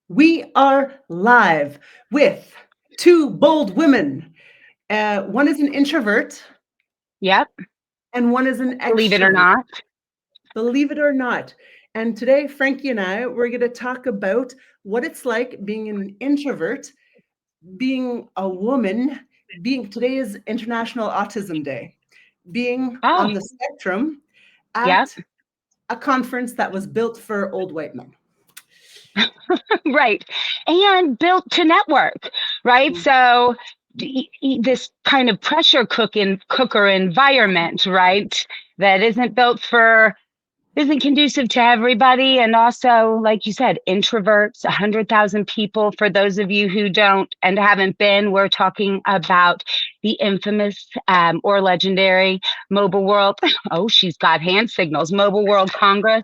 We are live with two bold women. One is an introvert Yep, and one is an believe it or extrovert, not. believe it or not. And today, Frankie and I, we're going to talk about what it's like being an introvert, being a woman, being today is International Autism Day, being Oh, on the spectrum yep, at a conference that was built for old white men. right. And built to network, right? So this kind of pressure cooker environment, right? That isn't conducive to everybody. And also, like you said, introverts, 100,000 people. For those of you who don't and haven't been, we're talking about the infamous or legendary Mobile World. Oh, she's got hand signals. Mobile World Congress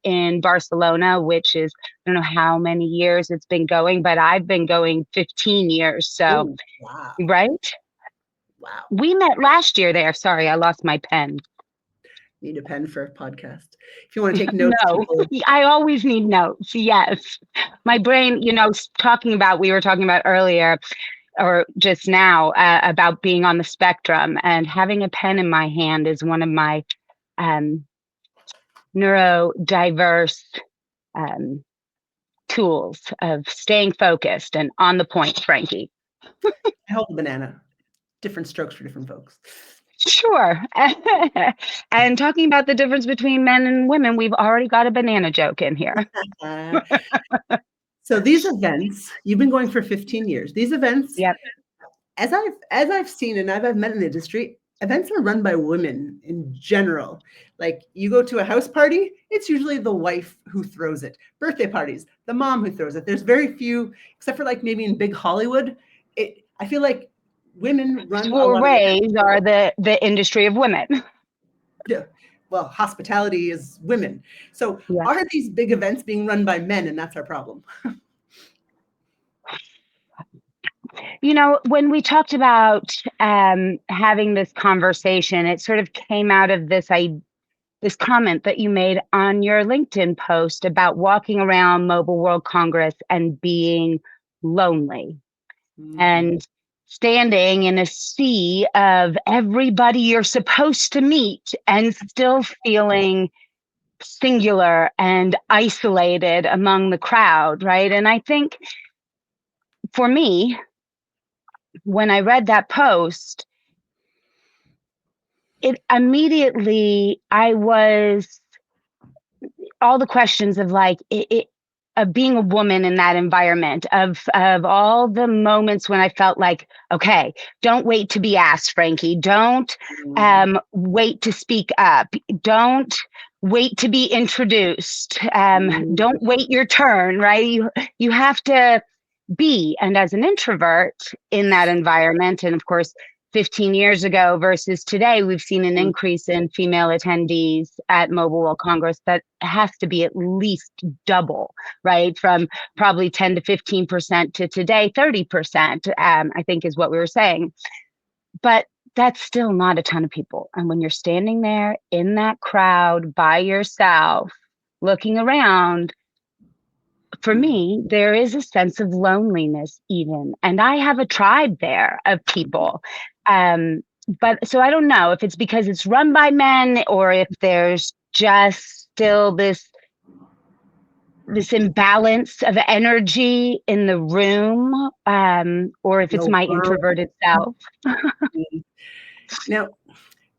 in Barcelona, which is, I don't know how many years it's been going, but I've been going 15 years. So, Oh, wow. right? Wow. We met last year there. Sorry, I lost my pen. Need a pen for a podcast. If you want to take notes, No, people. I always need notes. Yes. My brain, we were talking about earlier or just now about being on the spectrum, and having a pen in my hand is one of my um, neurodiverse um, tools of staying focused and on the point, Frankie. I hold a banana. Different strokes for different folks. Sure. And talking about the difference between men and women, we've already got a banana joke in here. Uh, so these events, you've been going for 15 years. These events, Yep. as I've seen and I've met in the industry, events are run by women in general. Like you go to a house party, it's usually the wife who throws it. Birthday parties, the mom who throws it. There's very few, except for like maybe in big Hollywood. I feel like women run a lot of Soirees are the industry of women. yeah. Well, hospitality is women. So Yeah. are these big events being run by men, and that's our problem? When we talked about having this conversation, it sort of came out of this comment that you made on your LinkedIn post about walking around Mobile World Congress and being lonely Mhm. and standing in a sea of everybody you're supposed to meet and still feeling singular and isolated among the crowd, right? And I think for me, when I read that post, it immediately I was all the questions of like of being a woman in that environment, of all the moments when I felt like, okay, don't wait to be asked, Frankie. Don't Mhm. wait to speak up. Don't wait to be introduced. Mhm. Don't wait your turn, right? You have to be. And as an introvert in that environment, and of course, 15 years ago versus today, we've seen an increase in female attendees at Mobile World Congress that has to be at least double, right? From probably 10 to 15% to today, 30%, I think is what we were saying. But that's still not a ton of people. And when you're standing there in that crowd by yourself, looking around, for Mhm. me, there is a sense of loneliness, even. And I have a tribe there of people. Um, but so I don't know if it's because it's run by men or if there's just still this imbalance of energy in the room, or if it's No my girl. introverted self. Mhm. Now,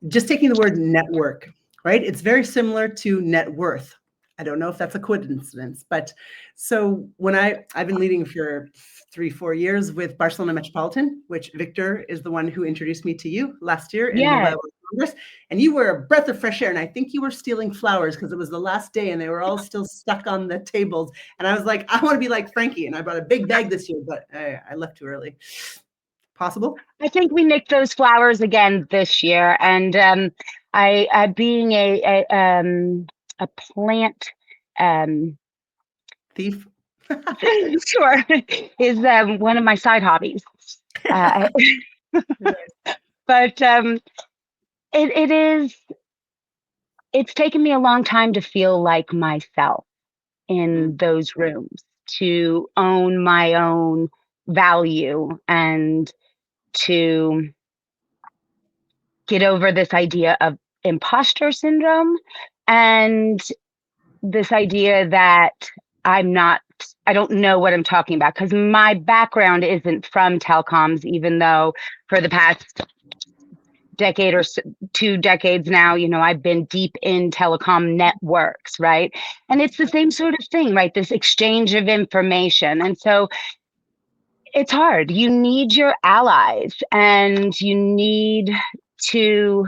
just taking the word network, right? It's very similar to net worth. I don't know if that's a coincidence, but so when I've been leading for 3, 4 years with Barcelona Metropolitan, which Victor is the one who introduced me to you last year in Mobile Yes. World Congress, and you were a breath of fresh air. And I think you were stealing flowers because it was the last day and they were all still stuck on the tables. And I was like, I want to be like Frankie, and I brought a big bag this year, but I left too early. Possible? I think we nicked those flowers again this year. And I being a plant um, Thief? sure, is one of my side hobbies. Uh, but it is, it's taken me a long time to feel like myself in those rooms. to own my own value and to get over this idea of imposter syndrome and this idea that I don't know what I'm talking about because my background isn't from telecoms, even though for the past decade or 2 decades now, I've been deep in telecom networks, right? And it's the same sort of thing, right? This exchange of information. And so it's hard. You need your allies and you need to,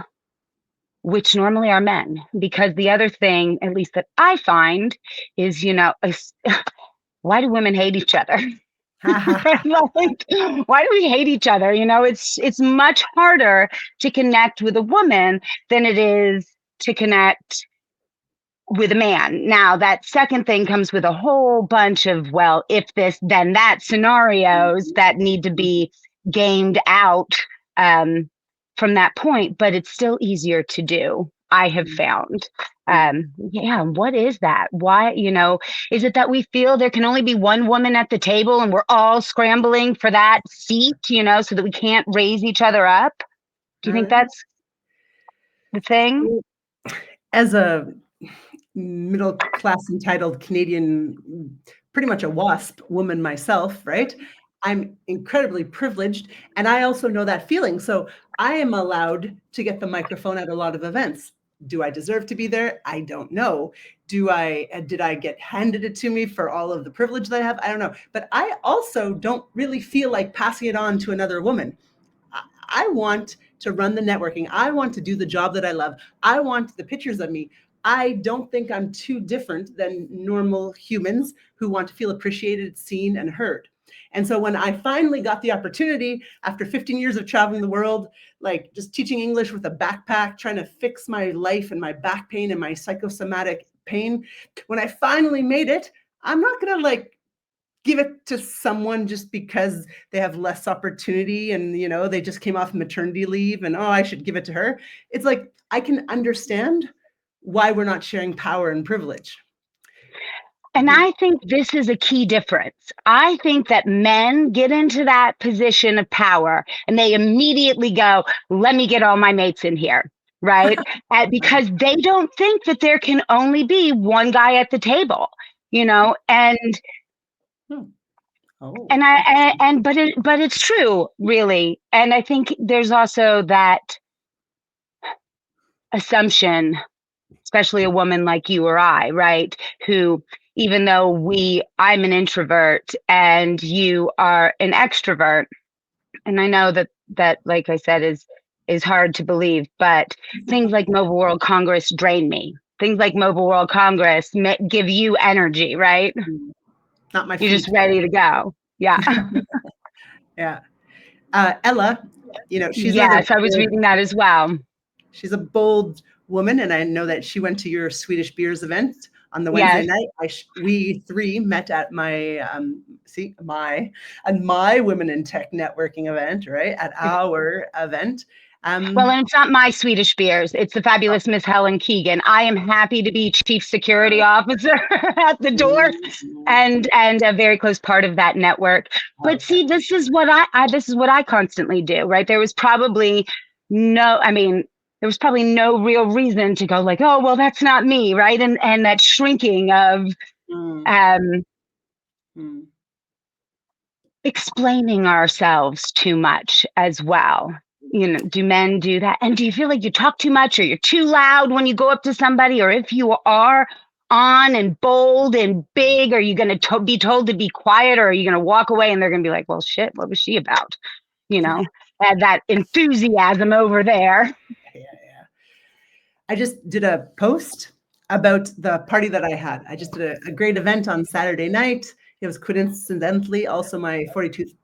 which normally are men, because the other thing, at least that I find, is, why do women hate each other? Like, why do we hate each other? It's much harder to connect with a woman than it is to connect with a man. Now, that second thing comes with a whole bunch of, well, if this, then that scenarios that need to be gamed out from that point, but it's still easier to do, I have found. Yeah, what is that? Why, is it that we feel there can only be one woman at the table and we're all scrambling for that seat, so that we can't raise each other up? Do you think that's the thing? As a middle class entitled Canadian, pretty much a WASP woman myself, right? I'm incredibly privileged. And I also know that feeling. So I am allowed to get the microphone at a lot of events. Do I deserve to be there? I don't know. Did I get handed it to me for all of the privilege that I have? I don't know. But I also don't really feel like passing it on to another woman. I want to run the networking. I want to do the job that I love. I want the pictures of me. I don't think I'm too different than normal humans who want to feel appreciated, seen, and heard. And so when I finally got the opportunity after 15 years of traveling the world, like just teaching English with a backpack, trying to fix my life and my back pain and my psychosomatic pain, when I finally made it, I'm not going to give it to someone just because they have less opportunity and they just came off maternity leave and I should give it to her. It's like I can understand why we're not sharing power and privilege. And I think this is a key difference. I think that men get into that position of power and they immediately go, let me get all my mates in here, right? Because they don't think that there can only be one guy at the table, and but it's true, really. And I think there's also that assumption, especially a woman like you or I, right? Who, even though I'm an introvert and you are an extrovert, and I know that like I said is hard to believe, but things like Mobile World Congress drain me. Things like Mobile World Congress give you energy, right? Not my feet. You're just ready to go. Yeah. Yeah. Ella, she's yes, I was reading that as well. She's a bold woman, and I know that she went to your Swedish Beers event on the Wednesday night. We three met at my Women in Tech networking event, right? At our event. Well, and it's not my Swedish Beers. It's the fabulous Miss Helen Keegan. I am happy to be chief security officer at the door and a very close part of that network. But see, this is what I constantly do, right? There was probably no real reason to go like, oh, well, that's not me, right? And that shrinking of explaining ourselves too much as well. Do men do that? And do you feel like you talk too much or you're too loud when you go up to somebody? Or if you are on and bold and big, are you going to be told to be quiet, or are you going to walk away and they're going to be like, well, shit, what was she about? That enthusiasm over there. Yeah. I just did a post about the party that I had. I just did a great event on Saturday night. It was coincidentally also my 42nd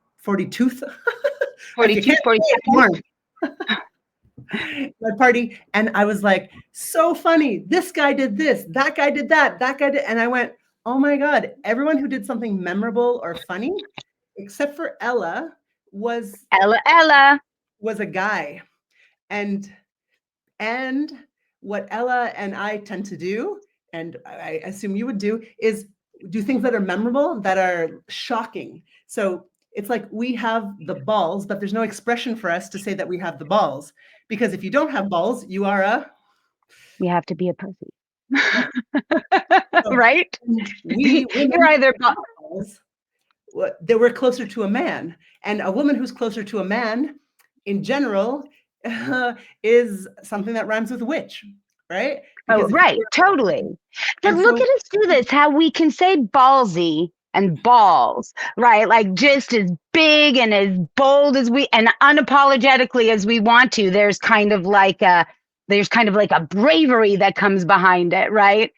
my party, and I was like, so funny. This guy did this, that guy did that guy did, and I went, oh my God, everyone who did something memorable or funny, except for Ella, was a guy. And what Ella and I tend to do, and I assume you would do, is do things that are memorable, that are shocking. So it's like we have the balls, but there's no expression for us to say that we have the balls. Because if you don't have balls, you are a You have to be a pussy. right. So Right? we You're women either have balls, that we're closer to a man. And a woman who's closer to a man, in general, is something that rhymes with witch, right? oh, Because if right, you totally. But and look so at us do this, how we can say ballsy and balls, right? Like just as big and as bold as we and unapologetically as we want to. There's kind of like a bravery that comes behind it, right?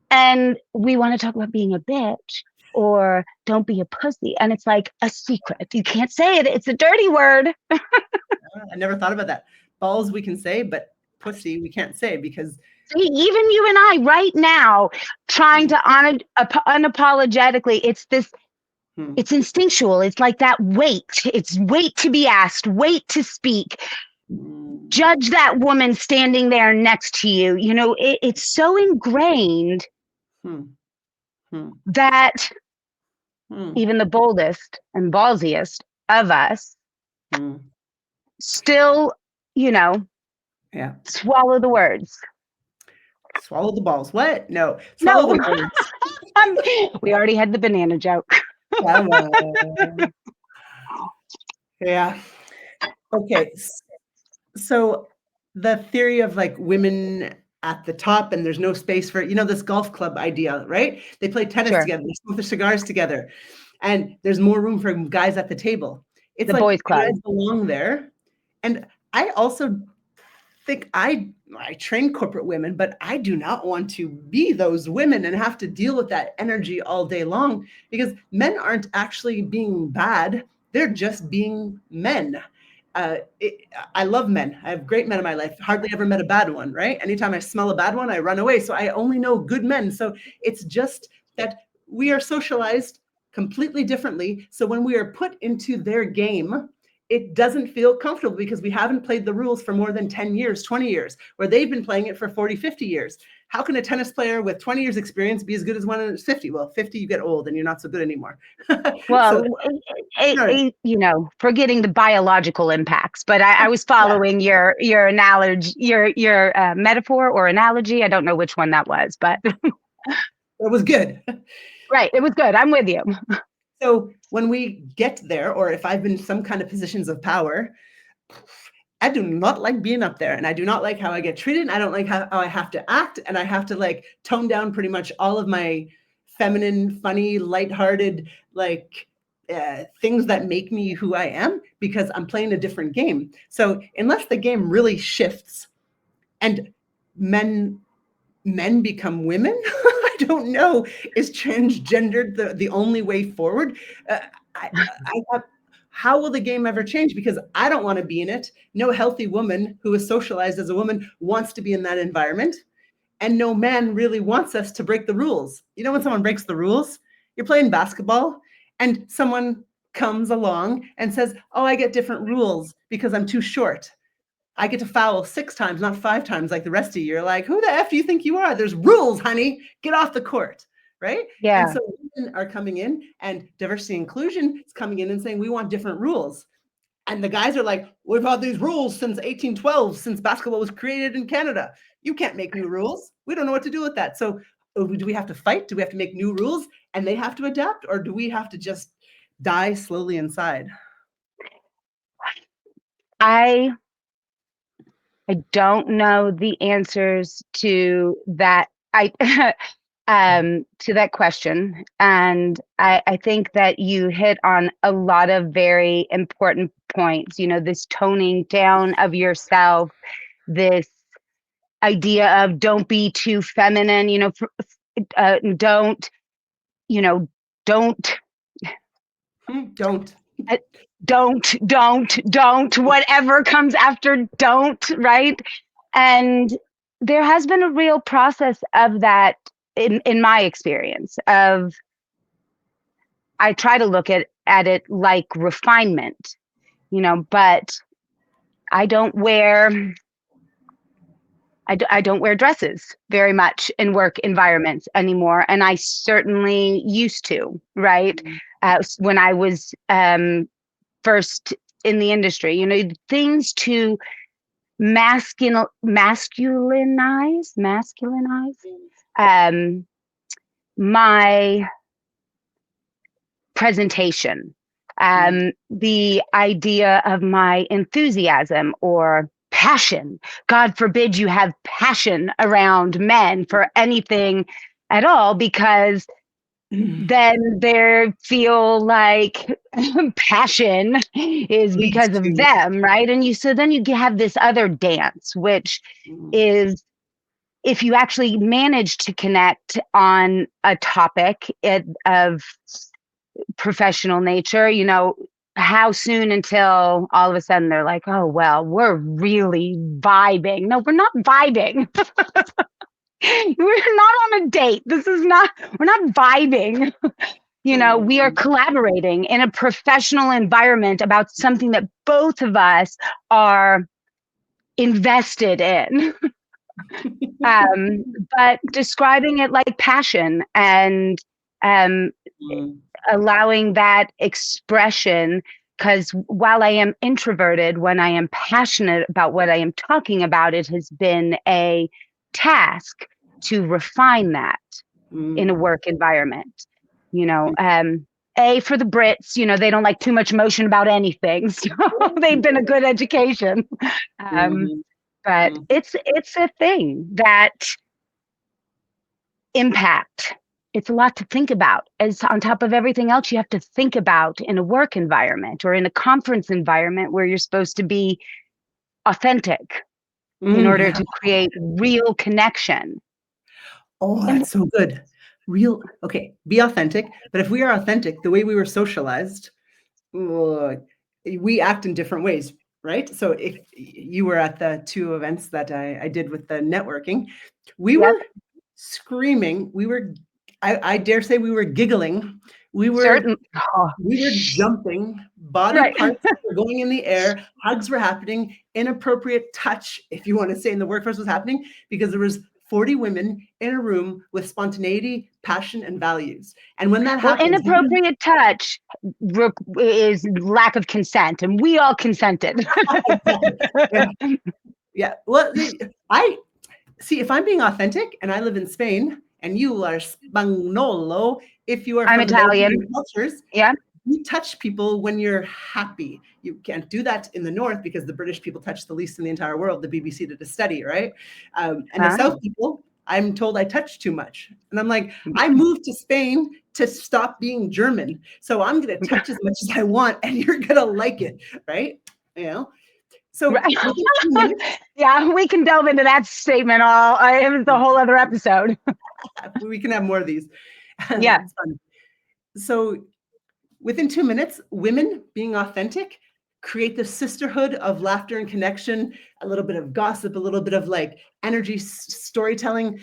And we want to talk about being a bitch or don't be a pussy. And it's like a secret. You can't say it. It's a dirty word. I never thought about that. Balls we can say, but pussy we can't say because See, even you and I right now trying to unapologetically, hmm, it's instinctual. It's like that wait. It's wait to be asked, wait to speak. hmm, Judge that woman standing there next to you. It's so ingrained hmm, hmm, that hmm, even the boldest and ballsiest of us hmm. still, you know, Yeah. swallow the words. Swallow the balls. What? No. Swallow No, the words. we already had the banana joke. Come on. Yeah. Okay. So the theory of like women at the top and there's no space for, this golf club idea, right? They play tennis Sure. together, they smoke their cigars together, and there's more room for guys at the table. It's The like boys club. guys belong there. And I also think I train corporate women, but I do not want to be those women and have to deal with that energy all day long because men aren't actually being bad. They're just being men. I love men. I have great men in my life. Hardly ever met a bad one, right? Anytime I smell a bad one, I run away. So I only know good men. So it's just that we are socialized completely differently. So when we are put into their game, it doesn't feel comfortable because we haven't played the rules for more than 10 years, 20 years, where they've been playing it for 40, 50 years. How can a tennis player with 20 years experience be as good as one at 50? Well, 50, you get old and you're not so good anymore. So, Well, forgetting the biological impacts, but I was yeah, following your analogy, your metaphor or analogy. I don't know which one that was, but it was good. right, it was good. I'm with you. So when we get there, or if I've been in some kind of positions of power, I do not like being up there and I do not like how I get treated. And I don't like how I have to act. And I have to like tone down pretty much all of my feminine, funny, lighthearted, like things that make me who I am because I'm playing a different game. So unless the game really shifts and men become women, I don't know, is transgendered the only way forward? I have, how will the game ever change? Because I don't want to be in it. No healthy woman who is socialized as a woman wants to be in that environment. And no man really wants us to break the rules. When someone breaks the rules, you're playing basketball and someone comes along and says, oh, I get different rules because I'm too short. I get to foul 6 times, not 5 times like the rest of you. You're like, who the F do you think you are? There's rules, honey. Get off the court. Right. And Yeah. so women are coming in and diversity and inclusion is coming in and saying, we want different rules. And the guys are like, we've had these rules since 1812, since basketball was created in Canada. You can't make new rules. We don't know what to do with that. So do we have to fight? Do we have to make new rules and they have to adapt? Or do we have to just die slowly inside? I don't know the answers to that. I to that question, and I think that you hit on a lot of very important points. This toning down of yourself, this idea of don't be too feminine. Don't you know don't Don't. uh, don't whatever comes after don't, right? And there has been a real process of that in my experience of I try to look at it like refinement, but I don't wear I don't wear dresses very much in work environments anymore. And I certainly used to, right? When I was first in the industry, you know, things to masculinize my presentation, the idea of my enthusiasm or passion. God forbid you have passion around men for anything at all, because then they feel like passion is Leads because of to. them, right? And then you have this other dance, which is, if you actually manage to connect on a topic of professional nature, you know, how soon until all of a sudden they're like, oh, well, we're really vibing. No, we're not vibing. We're not on a date. We're not vibing. You know, we are collaborating in a professional environment about something that both of us are invested in. But describing it like passion and allowing that expression, because while I am introverted, when I am passionate about what I am talking about, it has been a task to refine that in a work environment. You know, for the Brits, you know, they don't like too much emotion about anything. So they've been a good education. But it's a thing that impact. It's a lot to think about. As on top of everything else you have to think about in a work environment or in a conference environment where you're supposed to be authentic in order to create real connection. Oh, that's so good. Okay, be authentic. But if we are authentic, the way we were socialized, we act in different ways, right? So if you were at the two events that I did with the networking, we were screaming. I dare say we were giggling. We were jumping. Body parts were going in the air. Hugs were happening. Inappropriate touch, if you want to say, in the workforce was happening because there was 40 women in a room with spontaneity, passion, and values. And when that happens, inappropriate touch is lack of consent, and we all consented. Yeah. Well, I see. If I'm being authentic, and I live in Spain, and you are Spagnolo, if you are I'm from Italian. Cultures, you touch people when you're happy. You can't do that in the North because the British people touch the least in the entire world. The BBC did a study, right? And the South people, I'm told I touch too much. And I'm like, I moved to Spain to stop being German. So I'm going to touch as much as I want and you're going to like it, right? You know? So yeah, we can delve into that statement all. It was a whole other episode. We can have more of these. Yeah. So within 2 minutes, women being authentic create the sisterhood of laughter and connection, a little bit of gossip, a little bit of like energy storytelling,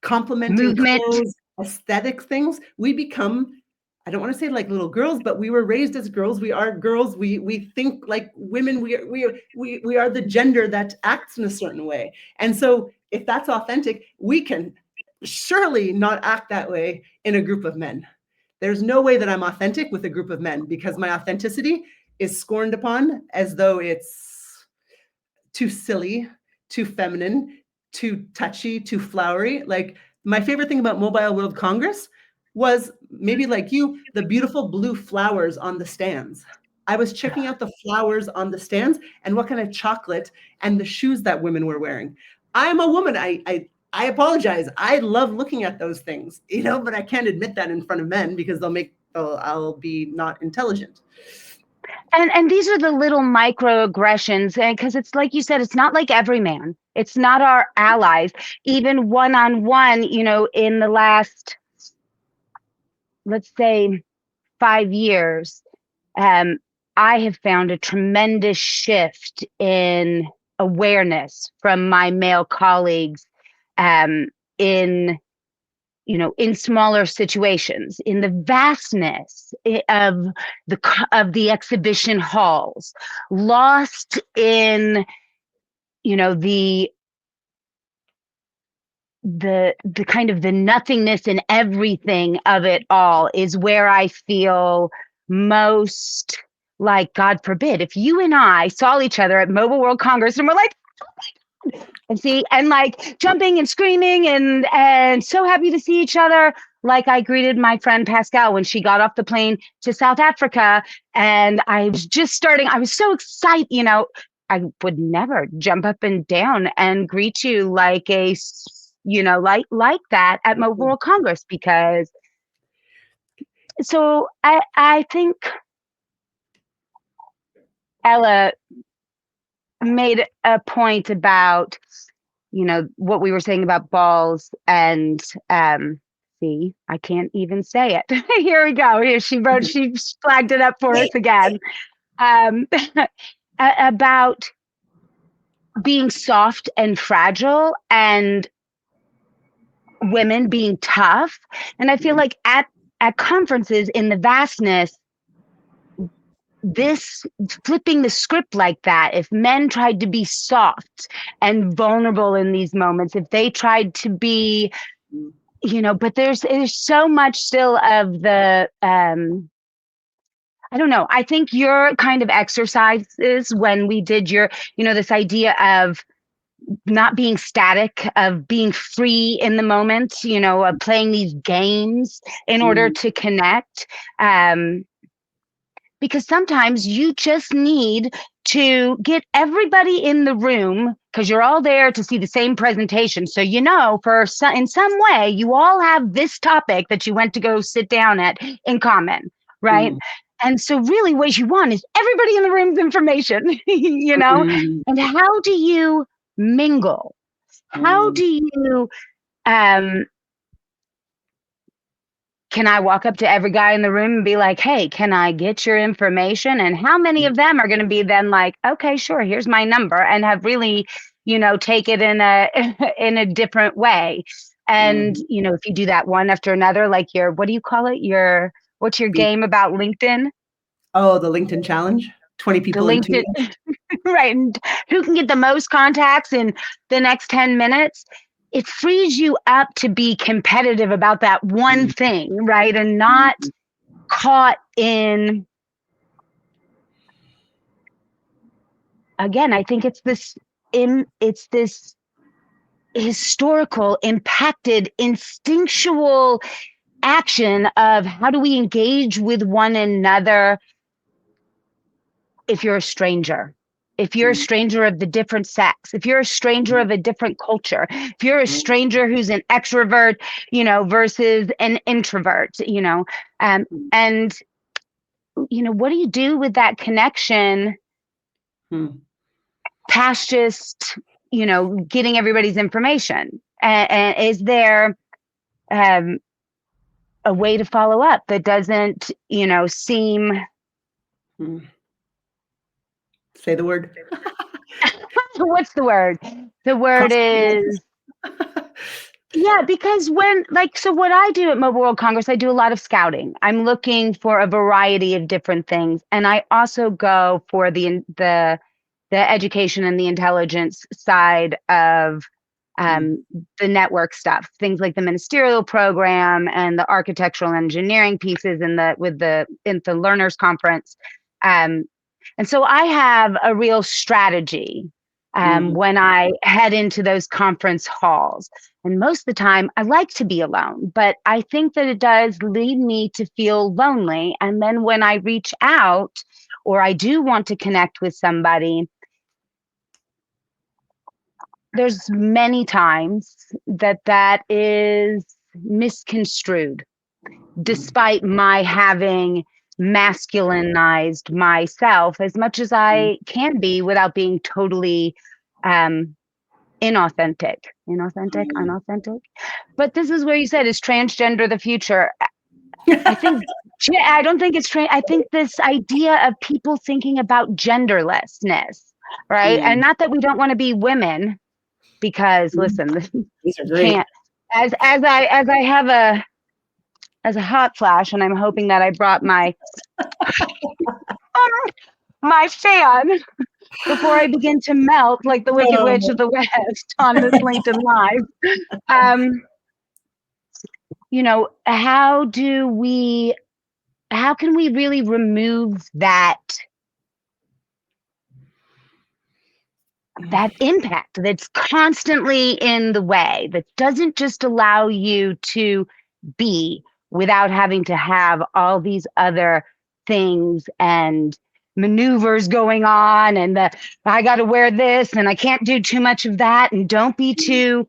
complimenting clothes, aesthetic things. We become, I don't want to say like little girls, but we were raised as girls. We are girls. We think like women. We are the gender that acts in a certain way. And so if that's authentic, we can surely not act that way in a group of men. There's no way that I'm authentic with a group of men because my authenticity is scorned upon as though it's too silly, too feminine, too touchy, too flowery. Like my favorite thing about Mobile World Congress was, maybe like you, the beautiful blue flowers on the stands. I was checking out the flowers on the stands and what kind of chocolate and the shoes that women were wearing. I am a woman. I apologize. I love looking at those things, you know, but I can't admit that in front of men because I'll be not intelligent. And these are the little microaggressions, and because it's like you said, it's not like every man. It's not our allies. Even one-on-one, you know, in the last, let's say, 5 years, I have found a tremendous shift in awareness from my male colleagues, in smaller situations, in the vastness of the exhibition halls, lost in, the the kind of the nothingness and everything of it all is where I feel most like, God forbid, if you and I saw each other at Mobile World Congress and we're like, and see, and like jumping and screaming and so happy to see each other. Like I greeted my friend Pascal when she got off the plane to South Africa, and I was just starting. I was so excited, I would never jump up and down and greet you like like that at Mobile World Congress, because so I think Ella made a point about what we were saying about balls and see, I can't even say it. Here we go. Here she flagged it up for us again. About being soft and fragile and women being tough. And I feel like at conferences, in the vastness, this flipping the script like that, if men tried to be soft and vulnerable in these moments, if they tried to be, but there's so much still of the I don't know. I think your kind of exercises when we did your, this idea of not being static, of being free in the moment, of playing these games in order to connect. Because sometimes you just need to get everybody in the room, because you're all there to see the same presentation. So, in some way, you all have this topic that you went to go sit down at in common, right? And so really what you want is everybody in the room's information, And how do you mingle? How do you, can I walk up to every guy in the room and be like, hey, can I get your information? And how many of them are going to be then like, okay, sure, here's my number, and have really, take it in a different way. And, if you do that one after another, like what do you call it? What's your game about LinkedIn? Oh, the LinkedIn challenge. 20 people in 2 minutes. Right. And who can get the most contacts in the next 10 minutes? It frees you up to be competitive about that one thing, right? And not caught in, again, I think it's this historical, impacted, instinctual action of how do we engage with one another if you're a stranger. If you're a stranger of the different sex, if you're a stranger of a different culture, if you're a stranger who's an extrovert, versus an introvert, and, what do you do with that connection past just, getting everybody's information? And is there a way to follow up that doesn't, seem... Say the word. What's the word? The word is, yeah, because so what I do at Mobile World Congress, I do a lot of scouting. I'm looking for a variety of different things. And I also go for the education and the intelligence side of the network stuff, things like the ministerial program and the architectural engineering pieces in the learners conference. And so I have a real strategy when I head into those conference halls. And most of the time, I like to be alone, but I think that it does lead me to feel lonely. And then when I reach out, or I do want to connect with somebody, there's many times that is misconstrued, despite my having masculinized myself as much as I can be without being totally unauthentic. But this is where you said, is transgender the future? I don't think it's I think this idea of people thinking about genderlessness, right? And not that we don't want to be women, because listen, these are great. As I have a hot flash, and I'm hoping that I brought my my fan. before I begin to melt like the Wicked Witch of the West on this LinkedIn Live. You know, how can we really remove that impact that's constantly in the way, that doesn't just allow you to be without having to have all these other things and maneuvers going on, and I got to wear this and I can't do too much of that, and don't be too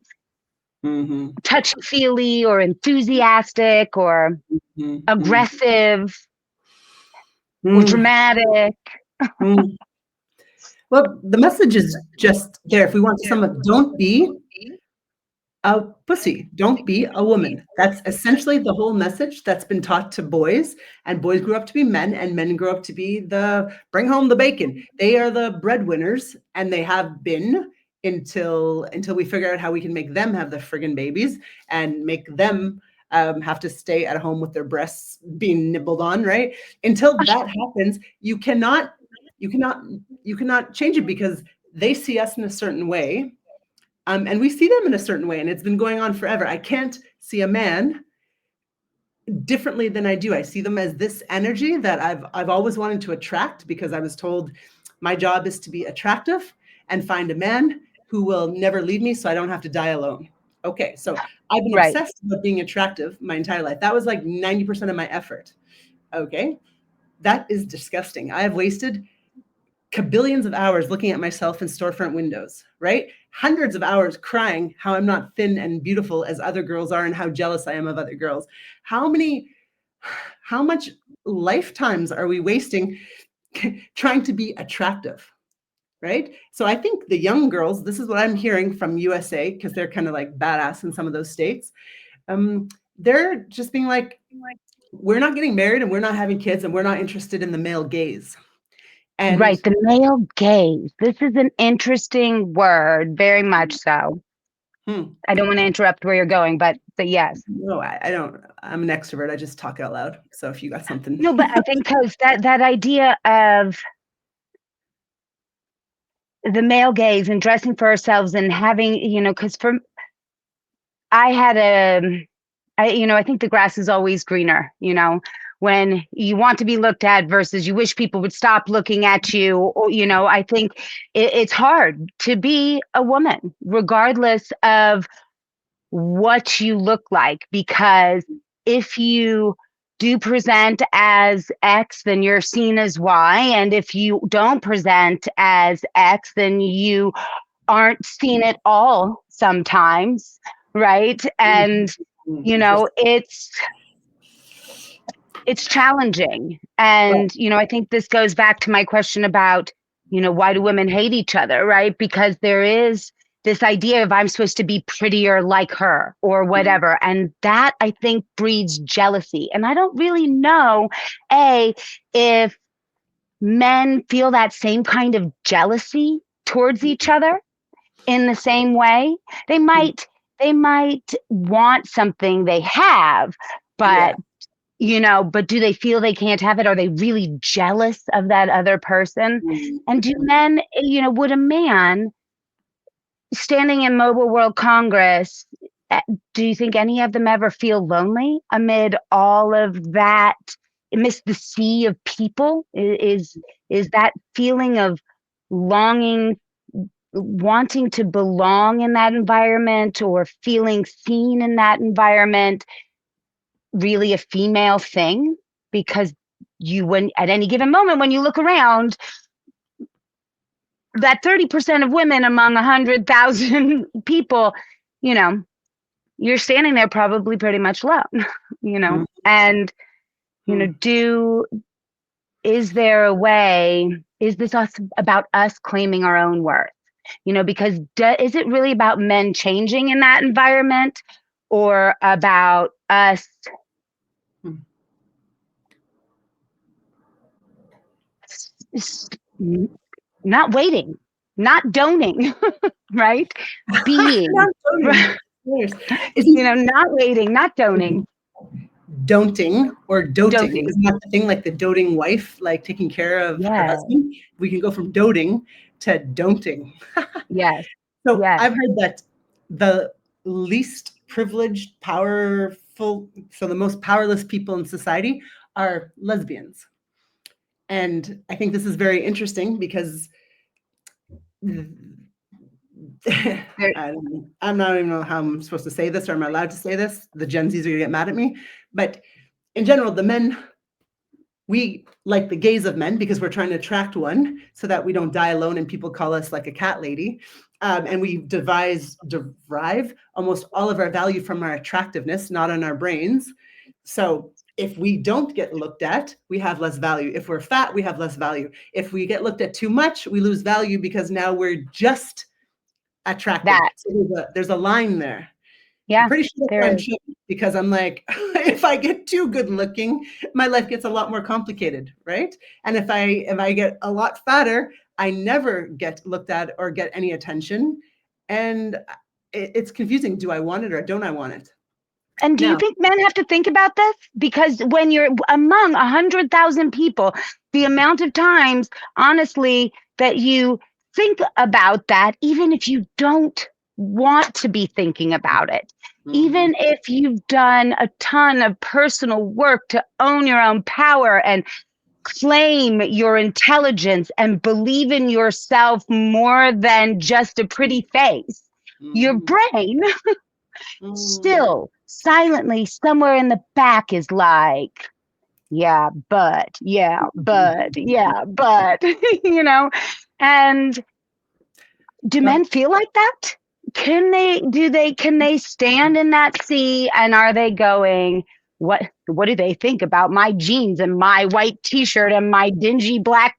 touchy-feely or enthusiastic or aggressive or dramatic. Well, the message is just there. If we want to sum up, don't be a pussy. Don't be a woman. That's essentially the whole message that's been taught to boys, and boys grew up to be men, and men grew up to be the bring home the bacon. They are the breadwinners, and they have been until we figure out how we can make them have the friggin' babies and make them have to stay at home with their breasts being nibbled on, right? Until that happens, you cannot change it, because they see us in a certain way. And we see them in a certain way, and it's been going on forever. I can't see a man differently than I do. I see them as this energy that I've always wanted to attract, because I was told my job is to be attractive and find a man who will never leave me so I don't have to die alone. Okay, so I've been obsessed with being attractive my entire life. That was like 90% of my effort. Okay, that is disgusting. I have wasted kabillions of hours looking at myself in storefront windows, right? Hundreds of hours crying how I'm not thin and beautiful as other girls are, and how jealous I am of other girls. How much lifetimes are we wasting trying to be attractive, right? So I think the young girls, this is what I'm hearing from USA, because they're kind of like badass in some of those states. They're just being like, we're not getting married and we're not having kids and we're not interested in the male gaze. And right, the male gaze. This is an interesting word, very much so. I don't want to interrupt where you're going, but yes. No, I don't. I'm an extrovert. I just talk out loud. So if you got something. No, but I think because that idea of the male gaze and dressing for ourselves and having, you know, because I think the grass is always greener, you know, when you want to be looked at versus you wish people would stop looking at you. Or, you know, I think it's hard to be a woman, regardless of what you look like, because if you do present as X, then you're seen as Y. And if you don't present as X, then you aren't seen at all sometimes. Right. And, you know, it's challenging. And, you know, I think this goes back to my question about, you know, why do women hate each other? Right. Because there is this idea of I'm supposed to be prettier like her or whatever. And that, I think, breeds jealousy. And I don't really know, if men feel that same kind of jealousy towards each other in the same way. They might want something they have, but you know, but do they feel they can't have it? Are they really jealous of that other person? And do men, you know, would a man standing in Mobile World Congress, do you think any of them ever feel lonely amid all of that, amidst the sea of people? Is that feeling of longing, wanting to belong in that environment or feeling seen in that environment really a female thing? Because when at any given moment when you look around, that 30% of women among 100,000 people, you know, you're standing there probably pretty much alone, you know. And you know, is there a way, is this about us claiming our own worth? You know, because is it really about men changing in that environment, or about us not waiting, not doning, right? Being, right? You know, not waiting, not doning. Don'ting or doting. Isn't that the thing, like the doting wife, like taking care of her husband? We can go from doting to don'ting. Yes. So Yes. I've heard that the least privileged, powerful, so the most powerless people in society are lesbians. And I think this is very interesting because There, I'm not even know how I'm supposed to say this or I'm allowed to say this. The Gen Zs are gonna get mad at me. But in general, the men, we like the gaze of men because we're trying to attract one so that we don't die alone and people call us like a cat lady. And we derive almost all of our value from our attractiveness, not on our brains. So if we don't get looked at, we have less value. If we're fat, we have less value. If we get looked at too much, we lose value because now we're just attractive. that. So there's a line there. I'm Yeah. pretty sure that's why There I'm is. shaking because I'm like, if I get too good looking, my life gets a lot more complicated, right? And if I get a lot fatter, I never get looked at or get any attention, and it's confusing. Do I want it or don't I want it? And do you Now, think men have to think about this? Because when you're among 100,000 people, the amount of times, honestly, that you think about that, even if you don't want to be thinking about it, mhm, even if you've done a ton of personal work to own your own power and claim your intelligence and believe in yourself more than just a pretty face, your mhm, brain mm, still silently somewhere in the back is like, yeah, but, you know, and do well, men feel like that? Can they stand in that sea and are they going, what do they think about my jeans and my white t-shirt and my dingy black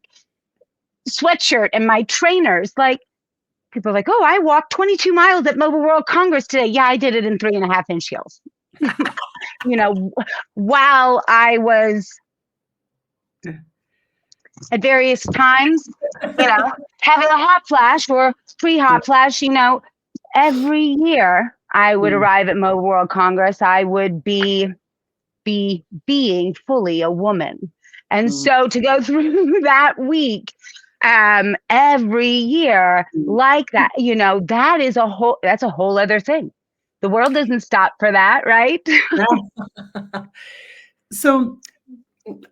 sweatshirt and my trainers? Like, people are like, oh, I walked 22 miles at Mobile World Congress today. Yeah, I did it in 3.5-inch heels. You know, while I was at various times, you know, having a hot flash or pre-hot flash, you know, every year I would mm, arrive at Mobile World Congress, I would be being fully a woman. And mm, so to go through that week every year mm. like that, you know, that's a whole other thing. The world doesn't stop for that, right? So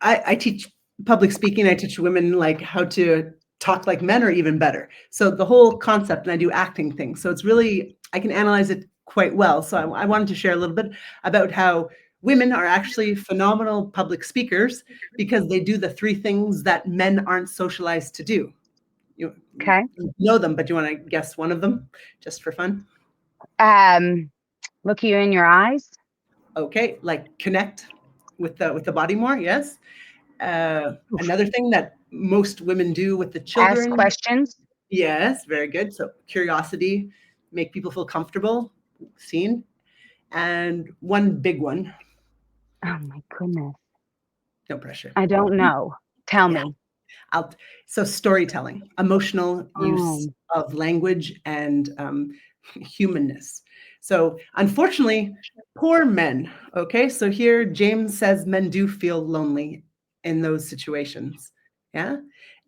I teach public speaking. I teach women like how to talk like men or even better. So the whole concept, and I do acting things. So it's really, I can analyze it quite well. So I wanted to share a little bit about how women are actually phenomenal public speakers because they do the three things that men aren't socialized to do. You Okay. know them, but you want to guess one of them just for fun? Look you in your eyes. Okay, like connect with the body more. Yes. Oof. Another thing that most women do with the Ask children. questions. Yes, very good. So curiosity, make people feel comfortable, seen. And one big one, Oh my goodness. no pressure. I don't know. Tell Yeah. me. I'll, so storytelling, emotional use Um, of language and humanness. So unfortunately, poor men. Okay, so here James says men do feel lonely in those situations. Yeah,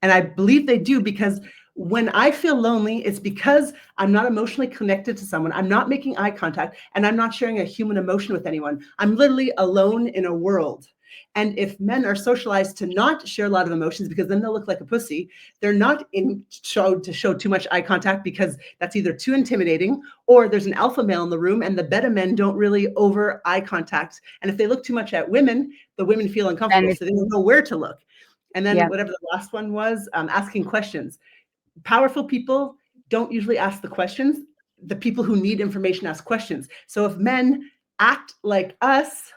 and I believe they do because when I feel lonely, it's because I'm not emotionally connected to someone. I'm not making eye contact, and I'm not sharing a human emotion with anyone. I'm literally alone in a world. And if men are socialized to not share a lot of emotions because then they'll look like a pussy, they're not showed to show too much eye contact because that's either too intimidating or there's an alpha male in the room and the beta men don't really over eye contact. And if they look too much at women, the women feel and uncomfortable. it's, So they don't know where to look. And then yeah, whatever the last one was, asking questions. Powerful people don't usually ask the questions. The people who need information ask questions. So if men act like us,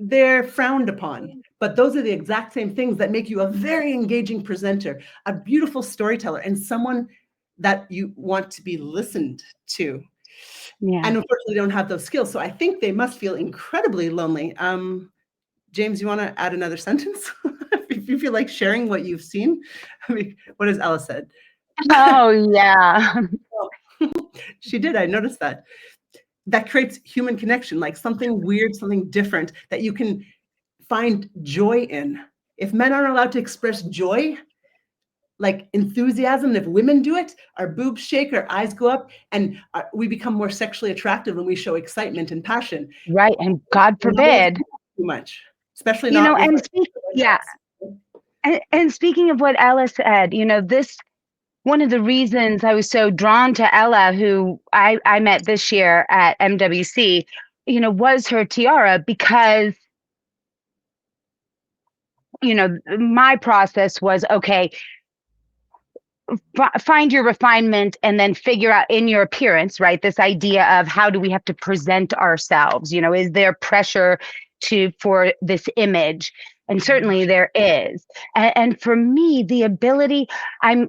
they're frowned upon. But those are the exact same things that make you a very engaging presenter, a beautiful storyteller, and someone that you want to be listened to. yeah. And unfortunately, they don't have those skills. So I think they must feel incredibly lonely. James, you want to add another sentence? If you feel like sharing what you've seen, I mean, what has Ella said? Oh yeah. She did. I noticed that. That creates human connection, like something weird, something different that you can find joy in. If men aren't allowed to express joy, like enthusiasm. If women do it, our boobs shake, our eyes go up, and we become more sexually attractive when we show excitement and passion. Right. And God We're not always forbid, too much, especially not with yeah. And speaking of what Ella said, this, one of the reasons I was so drawn to Ella, who I met this year at MWC, was her tiara, because, my process was, okay, find your refinement and then figure out in your appearance, right? This idea of how do we have to present ourselves? Is there pressure for this image? And certainly there is. And for me, the ability, I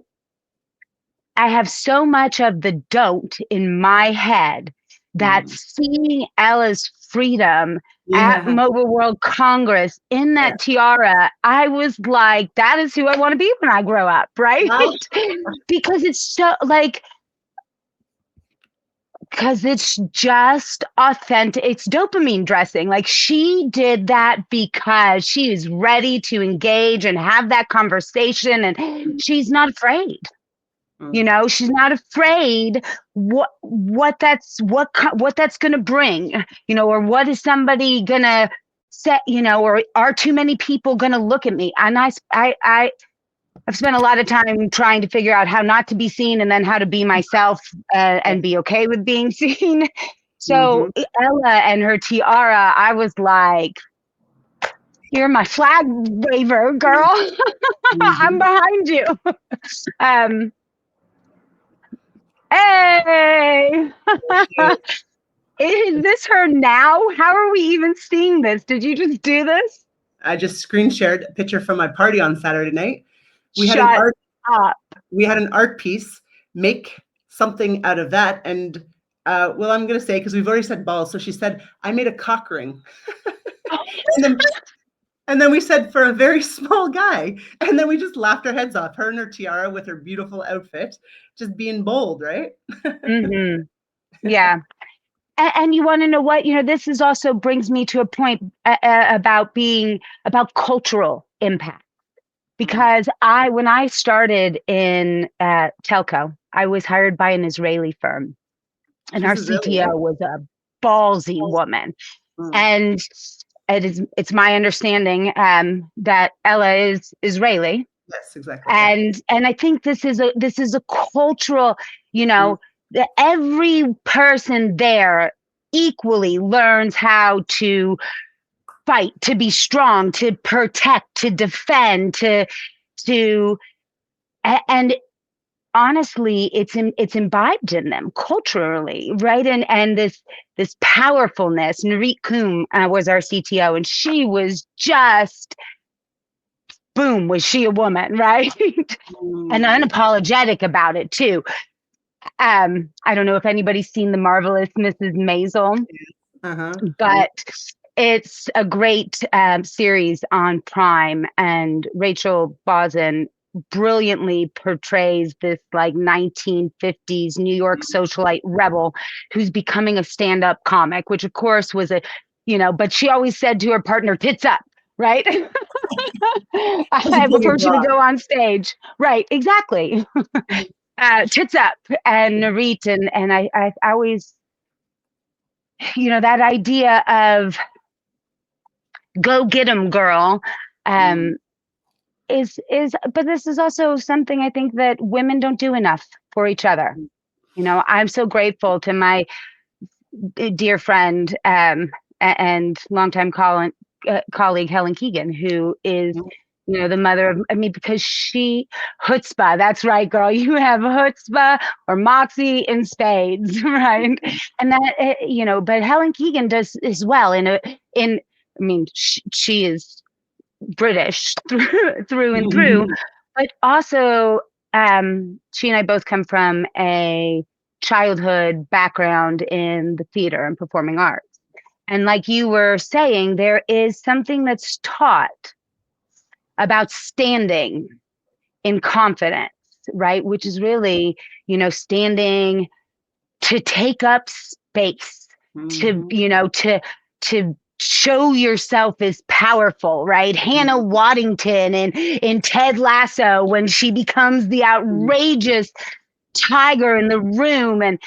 have so much of the don't in my head that seeing Ella's freedom at Mobile World Congress in that tiara, I was like, that is who I want to be when I grow up, right? Wow. Because it's so because it's just authentic. It's dopamine dressing. Like, she did that because she is ready to engage and have that conversation, and she's not afraid. She's not afraid what that's going to bring, or what is somebody going to say, or are too many people going to look at me? And I've spent a lot of time trying to figure out how not to be seen, and then how to be myself and be okay with being seen. So Ella and her tiara, I was like, you're my flag waver, girl. I'm behind you. Hey, is this her now? How are we even seeing this? Did you just do this? I just screen shared a picture from my party on Saturday night. We had an art piece, make something out of that. And well, I'm going to say, because we've already said balls. So she said, I made a cock ring. And then we said, for a very small guy. And then we just laughed our heads off, her and her tiara with her beautiful outfit, just being bold, right? Yeah. And you want to know what, this is also brings me to a point about cultural impact. Because when I started in telco, I was hired by an Israeli firm, and our CTO was a ballsy woman. And it's my understanding that Ella is Israeli. Yes, exactly. And I think this is a cultural, that every person there equally learns how to fight, to be strong, to protect, to defend, and honestly, it's imbibed in them culturally, right? And this powerfulness. Nurit Kum was our CTO, and she was just, boom, was she a woman, right? And unapologetic about it too. I don't know if anybody's seen The Marvelous Mrs. Maisel, but it's a great series on Prime, and Rachel Bosin brilliantly portrays this like 1950s New York socialite rebel who's becoming a stand-up comic, which of course was but she always said to her partner, tits up, right? Before she would go on stage. Right, exactly. Tits up, and Nurit, and I always, that idea of go get 'em, girl, but this is also something I think that women don't do enough for each other. I'm so grateful to my dear friend and longtime colleague Helen Keegan, who is the mother of, because she, chutzpah, that's right, girl, you have chutzpah or moxie in spades, right? And that, but Helen Keegan does as well she is British through and through, but also she and I both come from a childhood background in the theater and performing arts. And like you were saying, there is something that's taught about standing in confidence, right? Which is really, standing to take up space, to show yourself as powerful, right? Hannah Waddington in Ted Lasso, when she becomes the outrageous tiger in the room. And,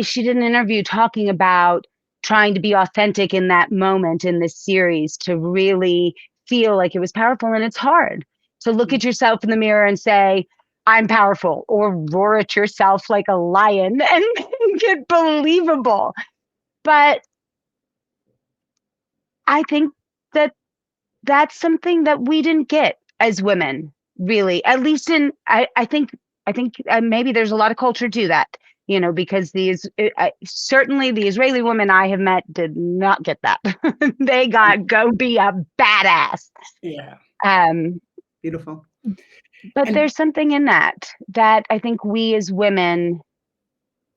she did an interview talking about trying to be authentic in that moment in this series to really feel like it was powerful. And it's hard to look at yourself in the mirror and say, I'm powerful, or roar at yourself like a lion and make it believable. But I think that that's something that we didn't get as women, really. At least I think maybe there's a lot of culture to that, because certainly the Israeli women I have met did not get that. They got go be a badass. Yeah. Beautiful. But there's something in that I think we as women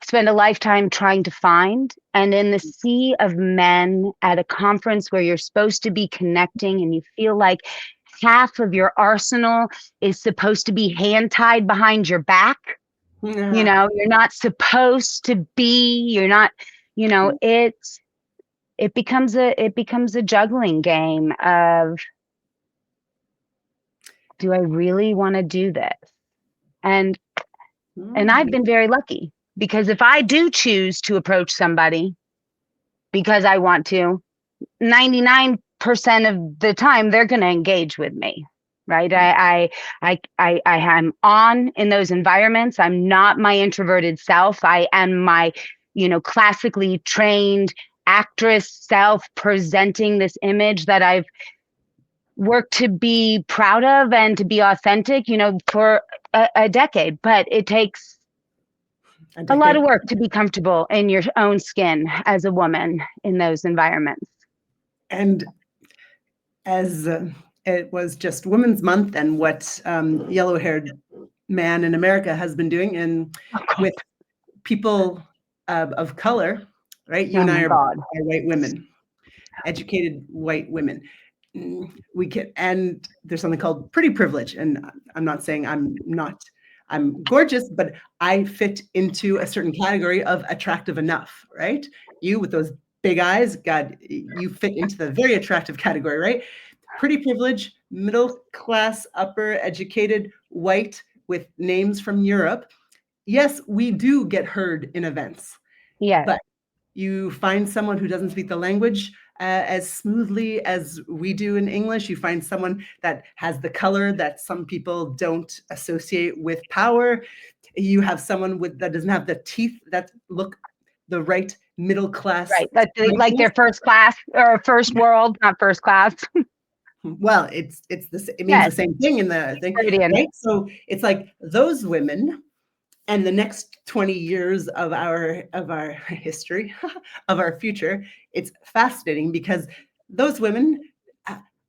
spend a lifetime trying to find. And in the sea of men at a conference where you're supposed to be connecting and you feel like half of your arsenal is supposed to be hand tied behind your back. Yeah. You're not supposed to be, you're not, it becomes a juggling game of, do I really want to do this? And I've been very lucky, because if I do choose to approach somebody because I want to, 99% of the time they're going to engage with me, right? I'm on in those environments. I'm not my introverted self. I am my, classically trained actress self, presenting this image that I've worked to be proud of and to be authentic, for a decade. But it takes a lot of work to be comfortable in your own skin as a woman in those environments. And as it was just Women's Month, and what yellow-haired man in America has been doing, and with people of color, right? You and I are white women, educated white women. We can, and there's something called pretty privilege. And I'm not saying I'm gorgeous, but I fit into a certain category of attractive enough, right? You with those big eyes, God, you fit into the very attractive category, right? Pretty privilege, middle class, upper educated, white with names from Europe. Yes, we do get heard in events. Yeah. But you find someone who doesn't speak the language as smoothly as we do in English. You find someone that has the color that some people don't associate with power. You have someone that doesn't have the teeth that look the right middle class. Right, like they're first class or first world, not first class. Well, it means the same thing in the thing, right? So it's like those women. And the next 20 years of our history, of our future, it's fascinating, because those women,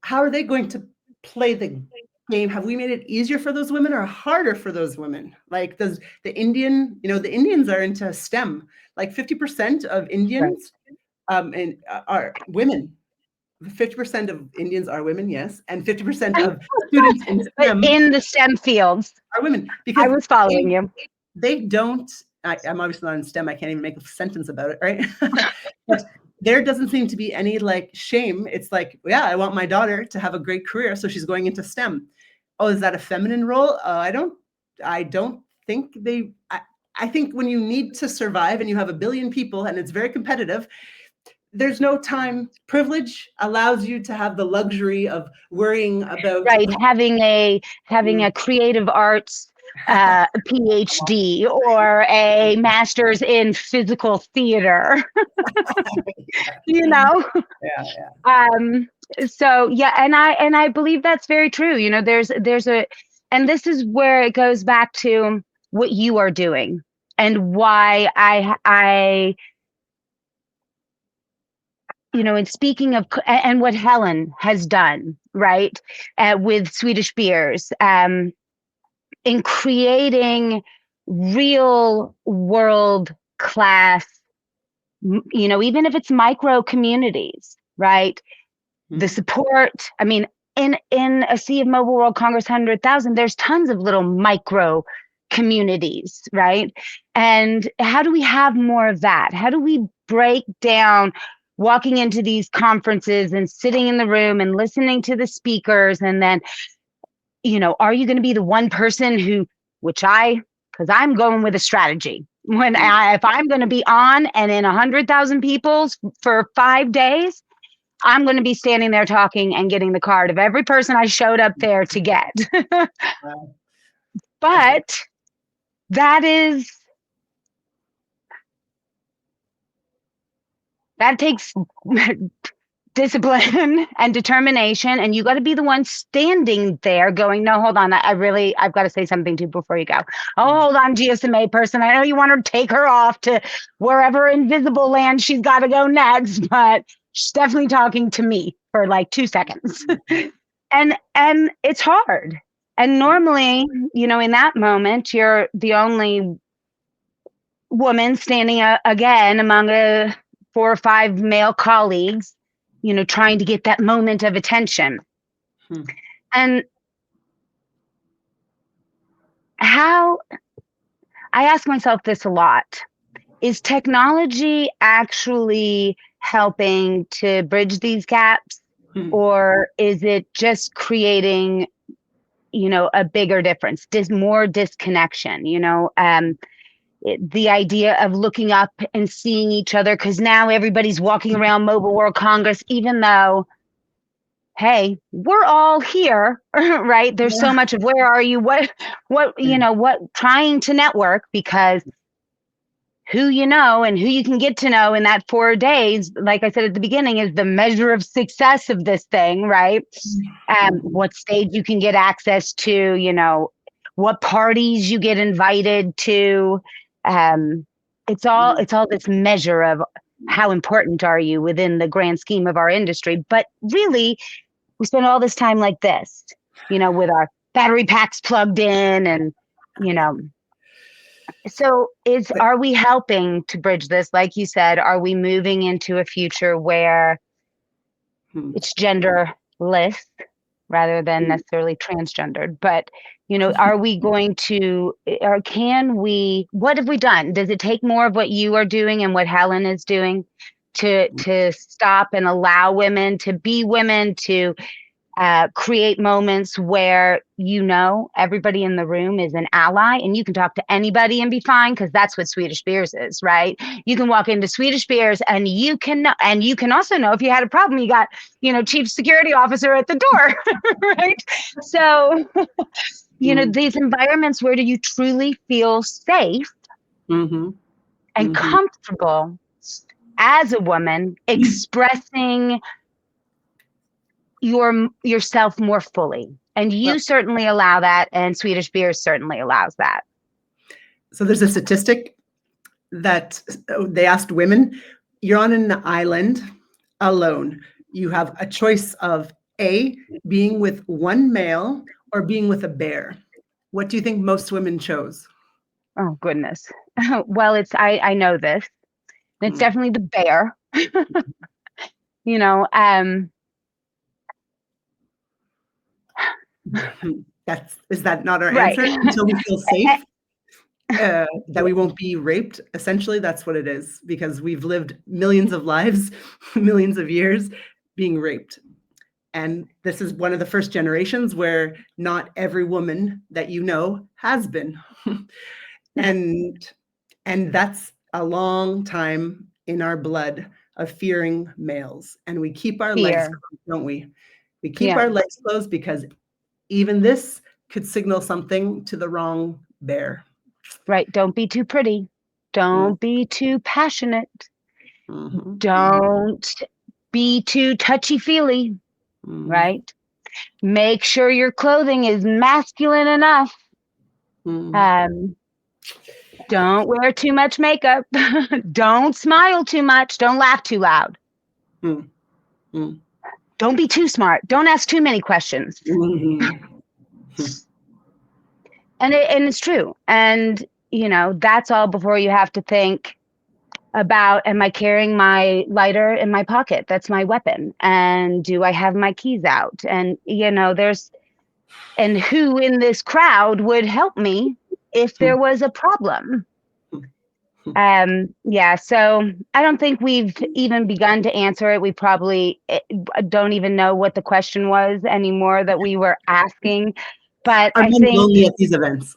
how are they going to play the game? Have we made it easier for those women or harder for those women? Like, does the Indians are into STEM. Like 50% of Indians are women. 50% of Indians are women, yes, and 50% of students in STEM in the STEM fields are women. Because I was following you. They don't, I'm obviously not in STEM, I can't even make a sentence about it, right? But there doesn't seem to be any shame. It's like, yeah, I want my daughter to have a great career, so she's going into STEM. Oh, is that a feminine role? I don't think I think when you need to survive and you have 1 billion people and it's very competitive, there's no time. Privilege allows you to have the luxury of worrying about having a creative arts PhD or a master's in physical theater. So yeah, and I believe that's very true. There's and this is where it goes back to what you are doing and why I in speaking of, and what Helen has done, right, with Swedish Beers, in creating real world class, even if it's micro communities, right? Mm-hmm. The support, I mean, in a sea of mobile world Congress 100,000, there's tons of little micro communities, right? And how do we have more of that? How do we break down walking into these conferences and sitting in the room and listening to the speakers. And then, are you going to be the one person because I'm going with a strategy. If I'm going to be on and in 100,000 people for 5 days, I'm going to be standing there talking and getting the card of every person I showed up there to get. Wow. But that takes discipline and determination, and you got to be the one standing there going, no, hold on, I've got to say something to you before you go. Oh, hold on, GSMA person, I know you want to take her off to wherever invisible land she's got to go next, but she's definitely talking to me for like 2 seconds. and it's hard, and normally, in that moment, you're the only woman standing again among 4 or 5 male colleagues, trying to get that moment of attention. And I ask myself this a lot, is technology actually helping to bridge these gaps? Or is it just creating, a bigger difference, more disconnection, the idea of looking up and seeing each other, because now everybody's walking around Mobile World Congress, even though, hey, we're all here, right? There's so much of where are you, what, trying to network, because who you know and who you can get to know in that 4 days, like I said at the beginning, is the measure of success of this thing, right? What stage you can get access to, what parties you get invited to. It's all this measure of how important are you within the grand scheme of our industry. But really, we spend all this time like this, with our battery packs plugged in, and, so are we helping to bridge this? Like you said, are we moving into a future where it's genderless rather than necessarily transgendered? But, are we going to, or what have we done? Does it take more of what you are doing and what Helen is doing to stop and allow women to be women, to create moments where, everybody in the room is an ally and you can talk to anybody and be fine? Because that's what Swedish Beers is, right? You can walk into Swedish Beers and you can also know if you had a problem, you got, chief security officer at the door, right? So, these environments where do you truly feel safe and comfortable as a woman expressing yourself more fully? And you certainly allow that, and Swedish Beer certainly allows that. So there's a statistic that they asked women, you're on an island alone. You have a choice of A, being with one male or being with a bear. What do you think most women chose? Oh, goodness. Well, I know this. It's definitely the bear. Is that not our right. answer? Until we feel safe, that we won't be raped. Essentially, that's what it is, because we've lived millions of lives, millions of years being raped. And this is one of the first generations where not every woman that has been. and that's a long time in our blood of fearing males. And we keep our legs closed, don't we? We keep our legs closed because even this could signal something to the wrong bear. Right. Don't be too pretty. Don't be too passionate. Don't be too touchy-feely, right? Make sure your clothing is masculine enough. Don't wear too much makeup. Don't smile too much. Don't laugh too loud. Don't be too smart. Don't ask too many questions. And it's true. And, that's all before you have to think about, am I carrying my lighter in my pocket? That's my weapon. And do I have my keys out? And, and who in this crowd would help me if there was a problem? Yeah, so I don't think we've even begun to answer it. We probably don't even know what the question was anymore that we were asking. But Are I men think, lonely at these events?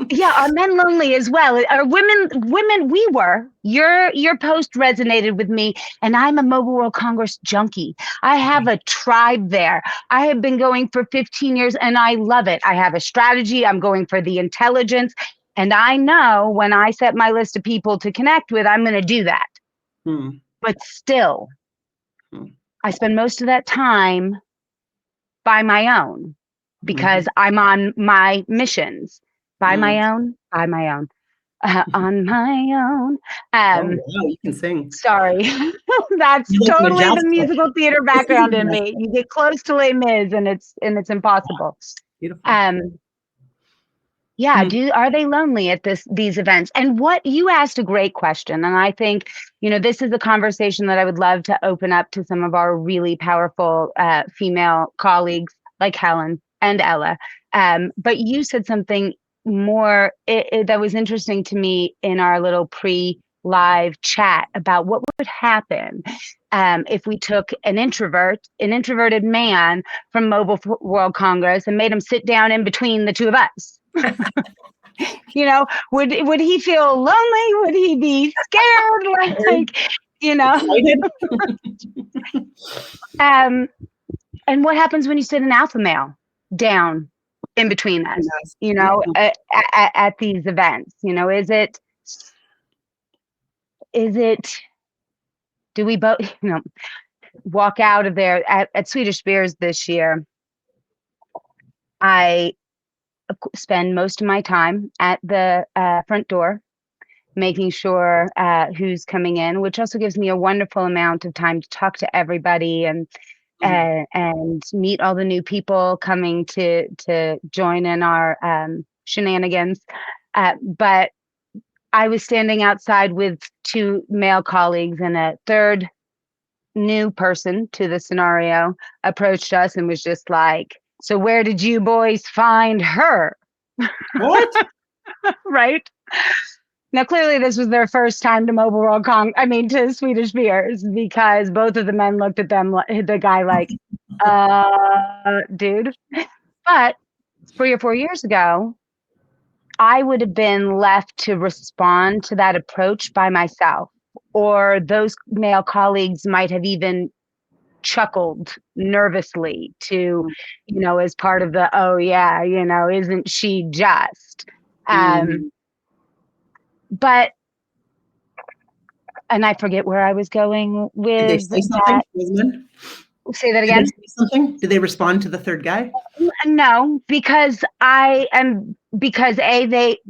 yeah, are men lonely as well? Are women, we were. Your post resonated with me, and I'm a Mobile World Congress junkie. I have a tribe there. I have been going for 15 years and I love it. I have a strategy. I'm going for the intelligence. And I know when I set my list of people to connect with, I'm going to do that. Hmm. But still, Hmm. I spend most of that time by my own because Mhm. I'm on my missions. Mm. By my own, on my own. Oh, Um, wow, you can sing. sorry, that's You look totally the majestic. musical theater This is background in me. majestic. You get close to Les Mis, and it's impossible. Beautiful. Um, Yeah, Hmm. are they lonely at these events? And what you asked a great question, and I think this is a conversation that I would love to open up to some of our really powerful female colleagues like Helen and Ella. But you said something more that was interesting to me in our little pre-live chat about what would happen if we took an introverted man from Mobile World Congress and made him sit down in between the two of us. Would he feel lonely? Would he be scared? Very Like, you know, excited. um, and what happens when you sit an alpha male down in between us, Nice. at these events? Is it, do we both, walk out of there at Swedish Beers this year? I spend most of my time at the front door making sure who's coming in, which also gives me a wonderful amount of time to talk to everybody and meet all the new people coming to join in our shenanigans. But I was standing outside with two male colleagues, and a third new person to the scenario approached us and was just like, "So where did you boys find her?" What? Right? Now, clearly, this was their first time to Mobile World to Swedish Beers, because both of the men looked at the guy like, dude. But 3 or 4 years ago, I would have been left to respond to that approach by myself, or those male colleagues might have even chuckled nervously to, as part of the, oh, yeah, isn't she just? Mm. But and I forget where I was going Did they with say something that. to those men? Say that Did they again? say something? Did they respond to the third guy? No, because they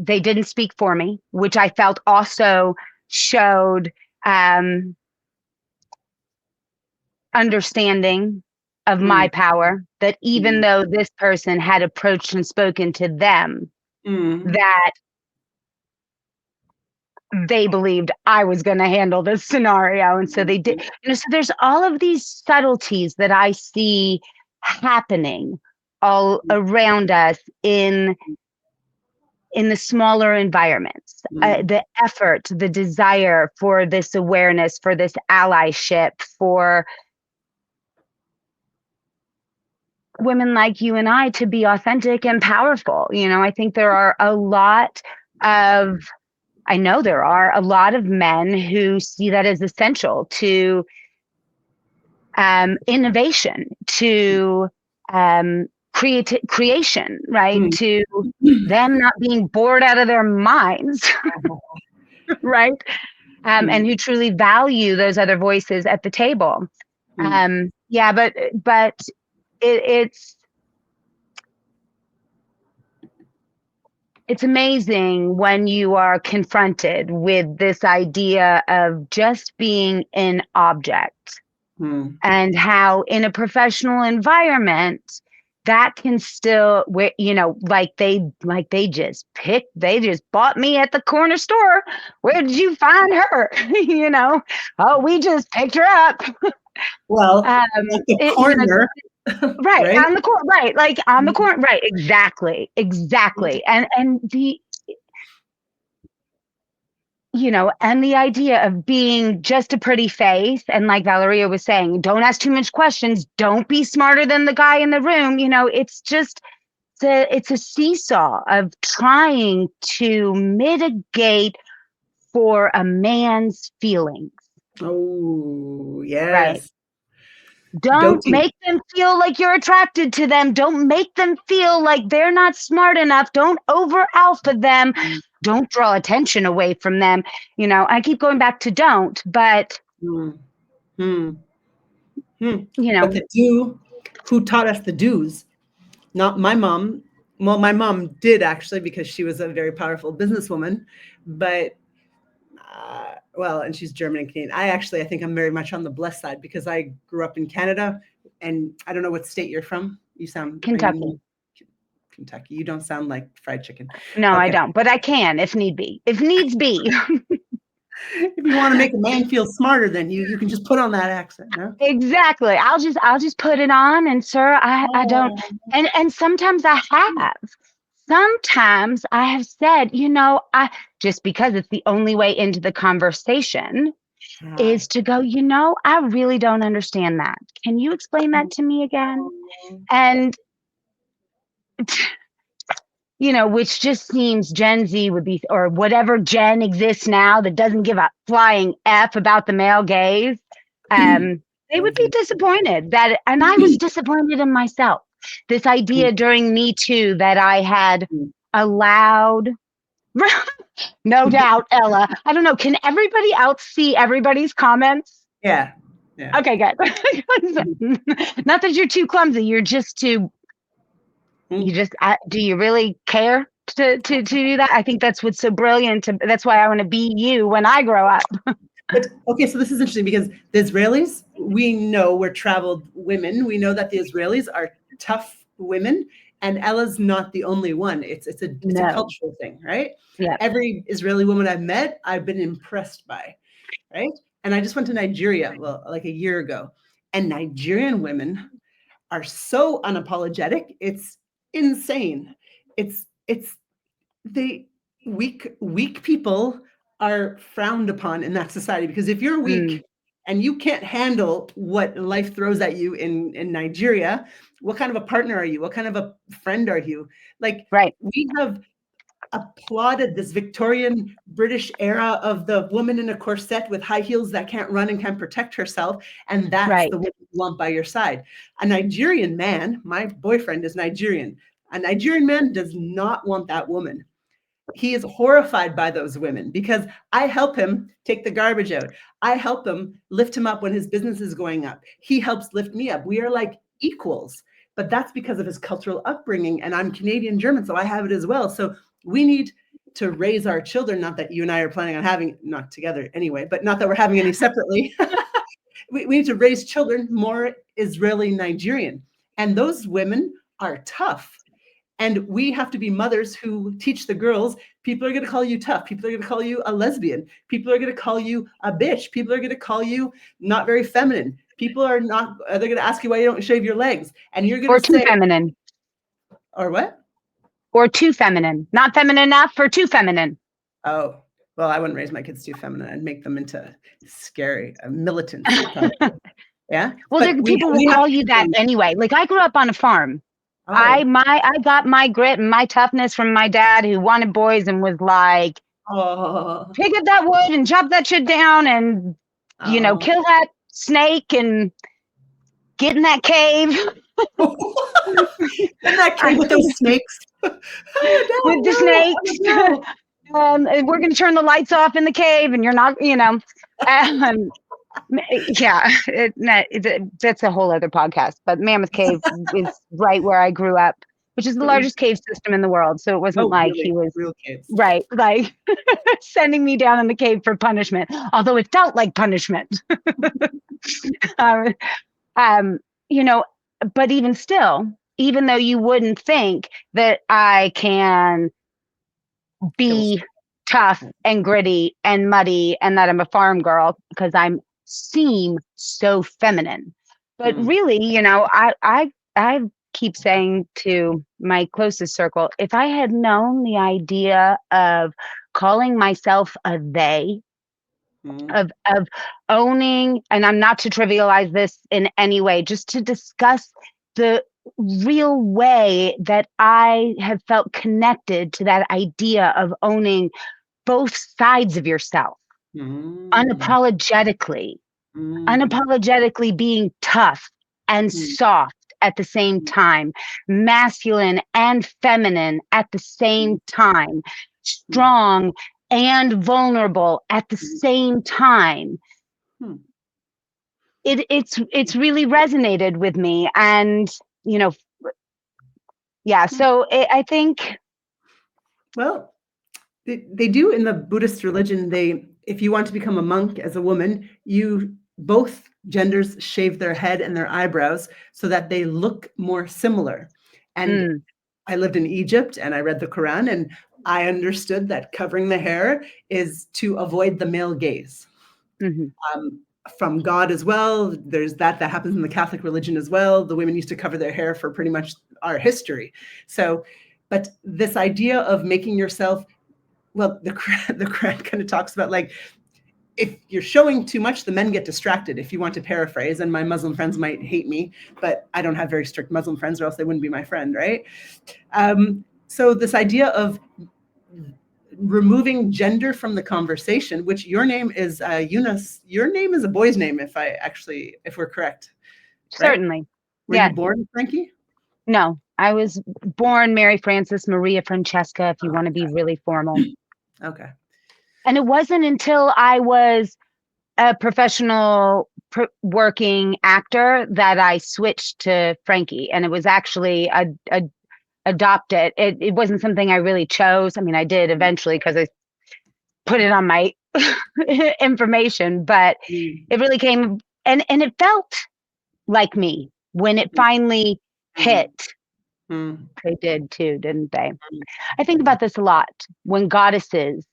didn't speak for me, which I felt also showed um, understanding of my Mm. power, that even Mm. though this person had approached and spoken to them, Mm. that they believed I was going to handle this scenario. And so they did. So there's all of these subtleties that I see happening all around us in the smaller environments. Mm. The effort, the desire for this awareness, for this allyship, for women like you and I to be authentic and powerful. I think there are a lot of I know there are a lot of men who see that as essential to innovation, to creation, right? Mm. To them not being bored out of their minds, right? And Mm. who truly value those other voices at the table. Mm. Yeah, but it's it's amazing when you are confronted with this idea of just being an object, Mm. and how in a professional environment that can still, where they just bought me at the corner store. Where did you find her? Oh, we just picked her up. Well, um at the it, you know corner, right right? on the court, right, like on the Mm. court, right, exactly. And and the idea of being just a pretty face, and like Valeria was saying, don't ask too much questions, don't be smarter than the guy in the room. It's just it's a seesaw of trying to mitigate for a man's feelings. Oh, Right. yes. Don't Doting. make them feel like you're attracted to them. Don't make them feel like they're not smart enough. Don't over alpha them. Don't draw attention away from them. I keep going back to don't, but Hmm. Hmm. Hmm. you But know, the who taught us the do's? Not my mom. Well, my mom did actually, because she was a very powerful businesswoman, but well, and she's German and Canadian. I think I'm very much on the blessed side because I grew up in Canada, and I don't know what state you're from. Are you Kentucky. Kentucky? You don't sound like fried chicken. No, I Okay. don't, but I can if need be. If needs be. If you want to make a man feel smarter than you can just put on that accent, no? Exactly. I'll just put it on, and sir, I don't. Oh. And sometimes I have. Sometimes I have said, I just because it's the only way into the conversation is to go, I really don't understand that. Can you explain that to me again? And which just seems Gen Z would be, or whatever Gen exists now that doesn't give a flying F about the male gaze. They would be disappointed and I was disappointed in myself. This idea during Me Too that I had allowed, no doubt, Ella. I don't know. Can everybody else see everybody's comments? Yeah. Yeah. Okay, good. Not that you're too clumsy. You're just too. Do you really care to do that? I think that's what's so brilliant. That's why I want to be you when I grow up. But okay, so this is interesting because the Israelis, we know we're traveled women. We know that the Israelis are tough women, and Ella's not the only one. It's a cultural thing, right? Yeah. Every Israeli woman I've met, I've been impressed by, right? And I just went to Nigeria, well, like a year ago, and Nigerian women are so unapologetic. It's insane. It's they weak people are frowned upon in that society, because if you're weak and you can't handle what life throws at you in Nigeria, what kind of a partner are you? What kind of a friend are you? Like, right. We have applauded this Victorian British era of the woman in a corset with high heels that can't run and can't protect herself, and that's the woman you want by your side. A Nigerian man, my boyfriend is Nigerian. A Nigerian man does not want that woman. He is horrified by those women because I help him take the garbage out. I help him lift him up when his business is going up. He helps lift me up. We are like equals, but that's because of his cultural upbringing. And I'm Canadian German, so I have it as well. So we need to raise our children, not that you and I are planning on having, not together anyway, but not that we're having any separately. We need to raise children more Israeli Nigerian. And those women are tough. And we have to be mothers who teach the girls, people are going to call you tough. People are going to call you a lesbian. People are going to call you a bitch. People are going to call you not very feminine. People are not, they're going to ask you why you don't shave your legs. And you're going to say. Or too feminine. Or what? Or too feminine. Not feminine enough, or too feminine. Oh, well, I wouldn't raise my kids too feminine. I'd make them into scary, militant. Yeah. Well, people will call you that anyway. Like, I grew up on a farm. Oh. I got my grit and my toughness from my dad, who wanted boys and was like, pick up that wood and chop that shit down and, kill that snake and get in that cave. In that cave with those snakes. With the snakes. We're going to turn the lights off in the cave and you're not, yeah, that's a whole other podcast. But Mammoth Cave is right where I grew up, which is the largest cave system in the world. So it wasn't he was real caves. Right, like sending me down in the cave for punishment, although it felt like punishment. But even still, even though you wouldn't think that I can be tough and gritty and muddy and that I'm a farm girl because I seem so feminine. But really, I keep saying to my closest circle, if I had known the idea of calling myself a they, of owning, and I'm not to trivialize this in any way, just to discuss the real way that I have felt connected to that idea of owning both sides of yourself unapologetically, unapologetically being tough and soft at the same time, masculine and feminine at the same time, strong and vulnerable at the same time. It's really resonated with me, and so I think, well, they do in the Buddhist religion. If you want to become a monk as a woman, both genders shave their head and their eyebrows so that they look more similar. And I lived in Egypt and I read the Quran, and I understood that covering the hair is to avoid the male gaze. From God as well. There's that happens in the Catholic religion as well. The women used to cover their hair for pretty much our history. So, but this idea of making yourself, well, the Quran kind of talks about, like, if you're showing too much, the men get distracted, if you want to paraphrase, and my Muslim friends might hate me, but I don't have very strict Muslim friends or else they wouldn't be my friend, right? So this idea of removing gender from the conversation, which your name is Eunice, your name is a boy's name, if we're correct. Right? Certainly. Were you born Frankie? No, I was born Mary Frances Maria Francesca, if you want to be really formal. Okay. And it wasn't until I was a professional working actor that I switched to Frankie, and it was actually adopted. It wasn't something I really chose. I mean, I did eventually because I put it on my information, but it really came, and it felt like me when it finally hit. They did too, didn't they? I think about this a lot when goddesses,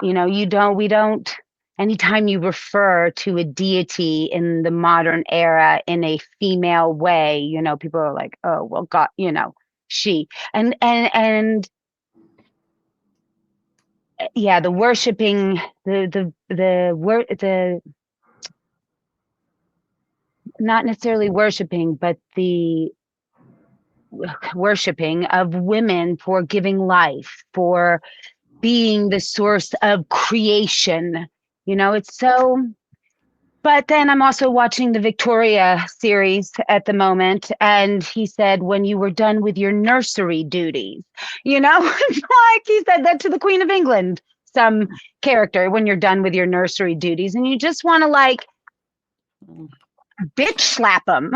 we don't, anytime you refer to a deity in the modern era in a female way, people are like, oh, well, God, she, and yeah, the worshiping, the not necessarily worshiping, but the worshiping of women for giving life, for being the source of creation. It's so. But then I'm also watching the Victoria series at the moment, and he said, when you were done with your nursery duties, it's like he said that to the Queen of England, some character, when you're done with your nursery duties, and you just want to bitch slap them,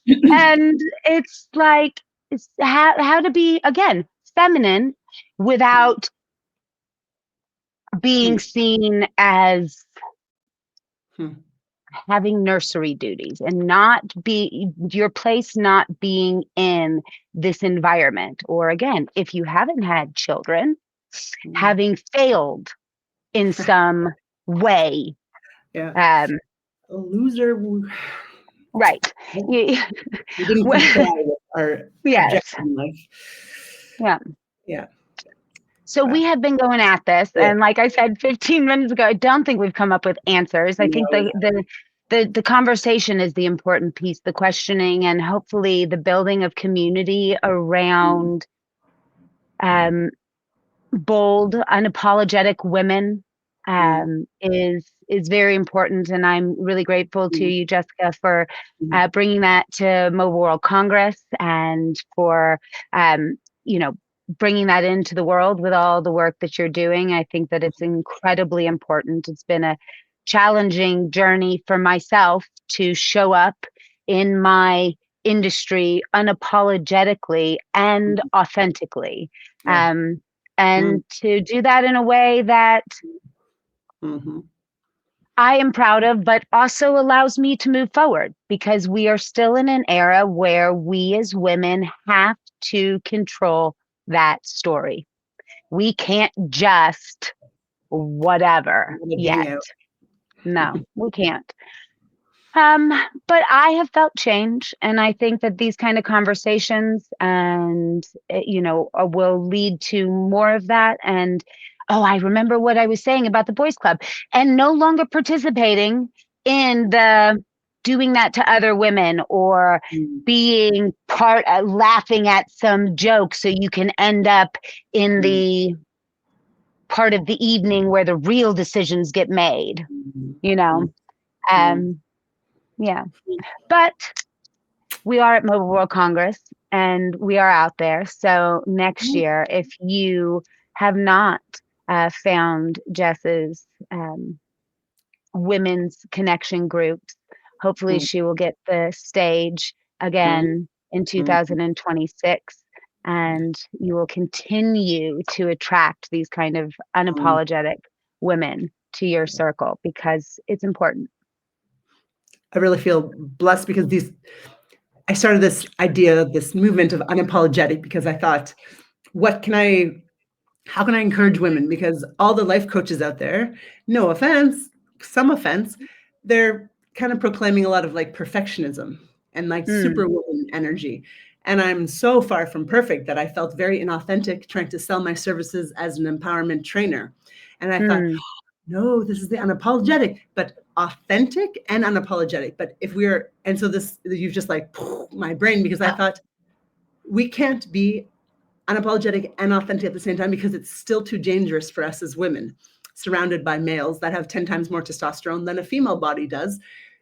and it's like, it's how to be, again, feminine without being seen as having nursery duties, and your place not being in this environment. Or again, if you haven't had children, having failed in some way. Yeah. A loser. Right. We didn't comply with our objective in life. Yeah. So we have been going at this, and like I said 15 minutes ago, I don't think we've come up with answers. I think the conversation is the important piece, the questioning, and hopefully the building of community around bold, unapologetic women is very important. And I'm really grateful to you, Jessica, for bringing that to Mobile World Congress, and for bringing that into the world with all the work that you're doing. I think that it's incredibly important. It's been a challenging journey for myself to show up in my industry unapologetically and authentically, and to do that in a way that I am proud of, but also allows me to move forward, because we are still in an era where we as women have to control that story. We can't just whatever yet. No, we can't. Um, but I have felt change, and I think that these kind of conversations and will lead to more of that. And oh, I remember what I was saying about the boys club, and no longer participating in the doing that to other women, or Mm, being part laughing at some joke so you can end up in mm, the part of the evening where the real decisions get made, mm, you mm, know. mm, Um yeah. But we are at Mobile World Congress, and we are out there. So next mm, year, if you have not found Jess's women's connection groups, hopefully mm, she will get the stage mm, again in mm, 2026. And you will continue to attract these kind of mm. unapologetic women to your circle, because it's important. I really feel blessed because I started this idea, this movement of unapologetic, because I thought, what can I how can I encourage women? Because all the life coaches out there, no offense, some offense, they're kind of proclaiming a lot of like perfectionism and like Mm, superwoman energy. And I'm so far from perfect that I felt very inauthentic trying to sell my services as an empowerment trainer. And I thought, mm. no, this is the unapologetic, but authentic and unapologetic. But if we're, and so this, you've just like my brain, because I thought we can't be unapologetic and authentic at the same time, because it's still too dangerous for us as women surrounded by males that have 10 times more testosterone than a female body does.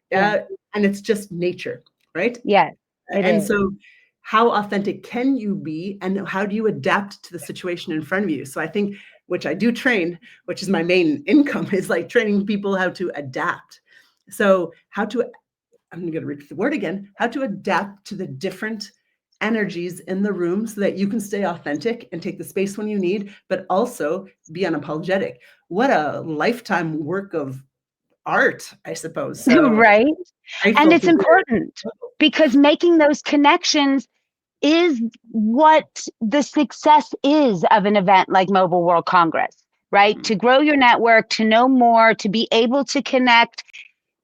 Yeah. And it's just nature, right? Yes, it And is. so how authentic can you be, and how do you adapt to the situation in front of you? So I think, which I do train, which is my main income, is like training people how to adapt. So how to, I'm going to repeat the word again, how to adapt to the different energies in the room so that you can stay authentic and take the space when you need, but also be unapologetic. What a lifetime work of art, I suppose. So Right? And grateful it's to hear. important, because making those connections is what the success is of an event like Mobile World Congress, right? To grow your network, to know more, to be able to connect,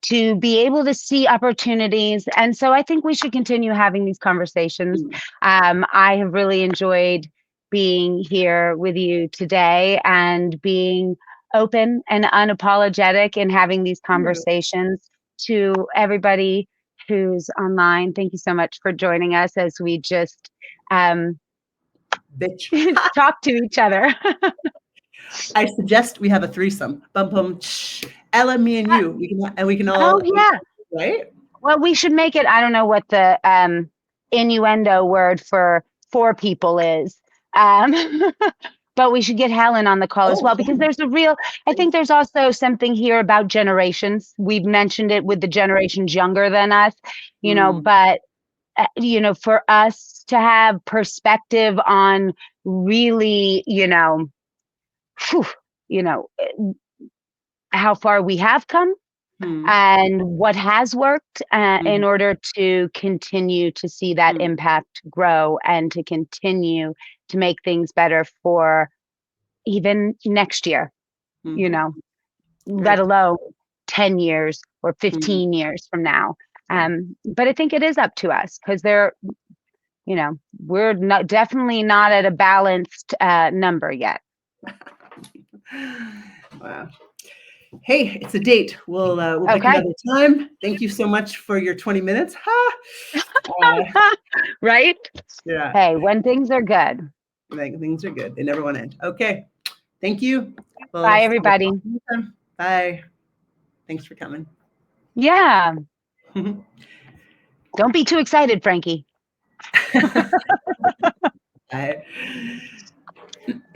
to be able to see opportunities. And so I think we should continue having these conversations. I have really enjoyed being here with you today, and being open and unapologetic in having these conversations. To everybody who's online, thank you so much for joining us as we just um, Bitch. talk to each other. I suggest we have a threesome. Bum bum. Ella, me, and you. We can Oh, all, yeah. right? Well, we should make it, I don't know what the innuendo word for four people is. Um, but we should get Helen on the call as Oh, well, because there's a real, I think there's also something here about generations. We've mentioned it with the generations younger than us, mm, but, for us to have perspective on really, phew, you know, how far we have come, mm, and what has worked, in mm, order to continue to see that mm, impact grow, and to continue to make things better for even next year, mm, let right. alone 10 years or Mm, 15 years from now. But I think it is up to us, because we're not, definitely not at a balanced number yet. wow. Hey, it's a date. We'll pick Okay. another time. Thank you so much for your 20 minutes. Ha! Uh, Right? yeah, Hey, when things are good. like, things are good. They never want to end. Okay. Thank you. Bye, We'll everybody. talk next time. Bye. Thanks for coming. Yeah. Don't be too excited, Frankie. Bye.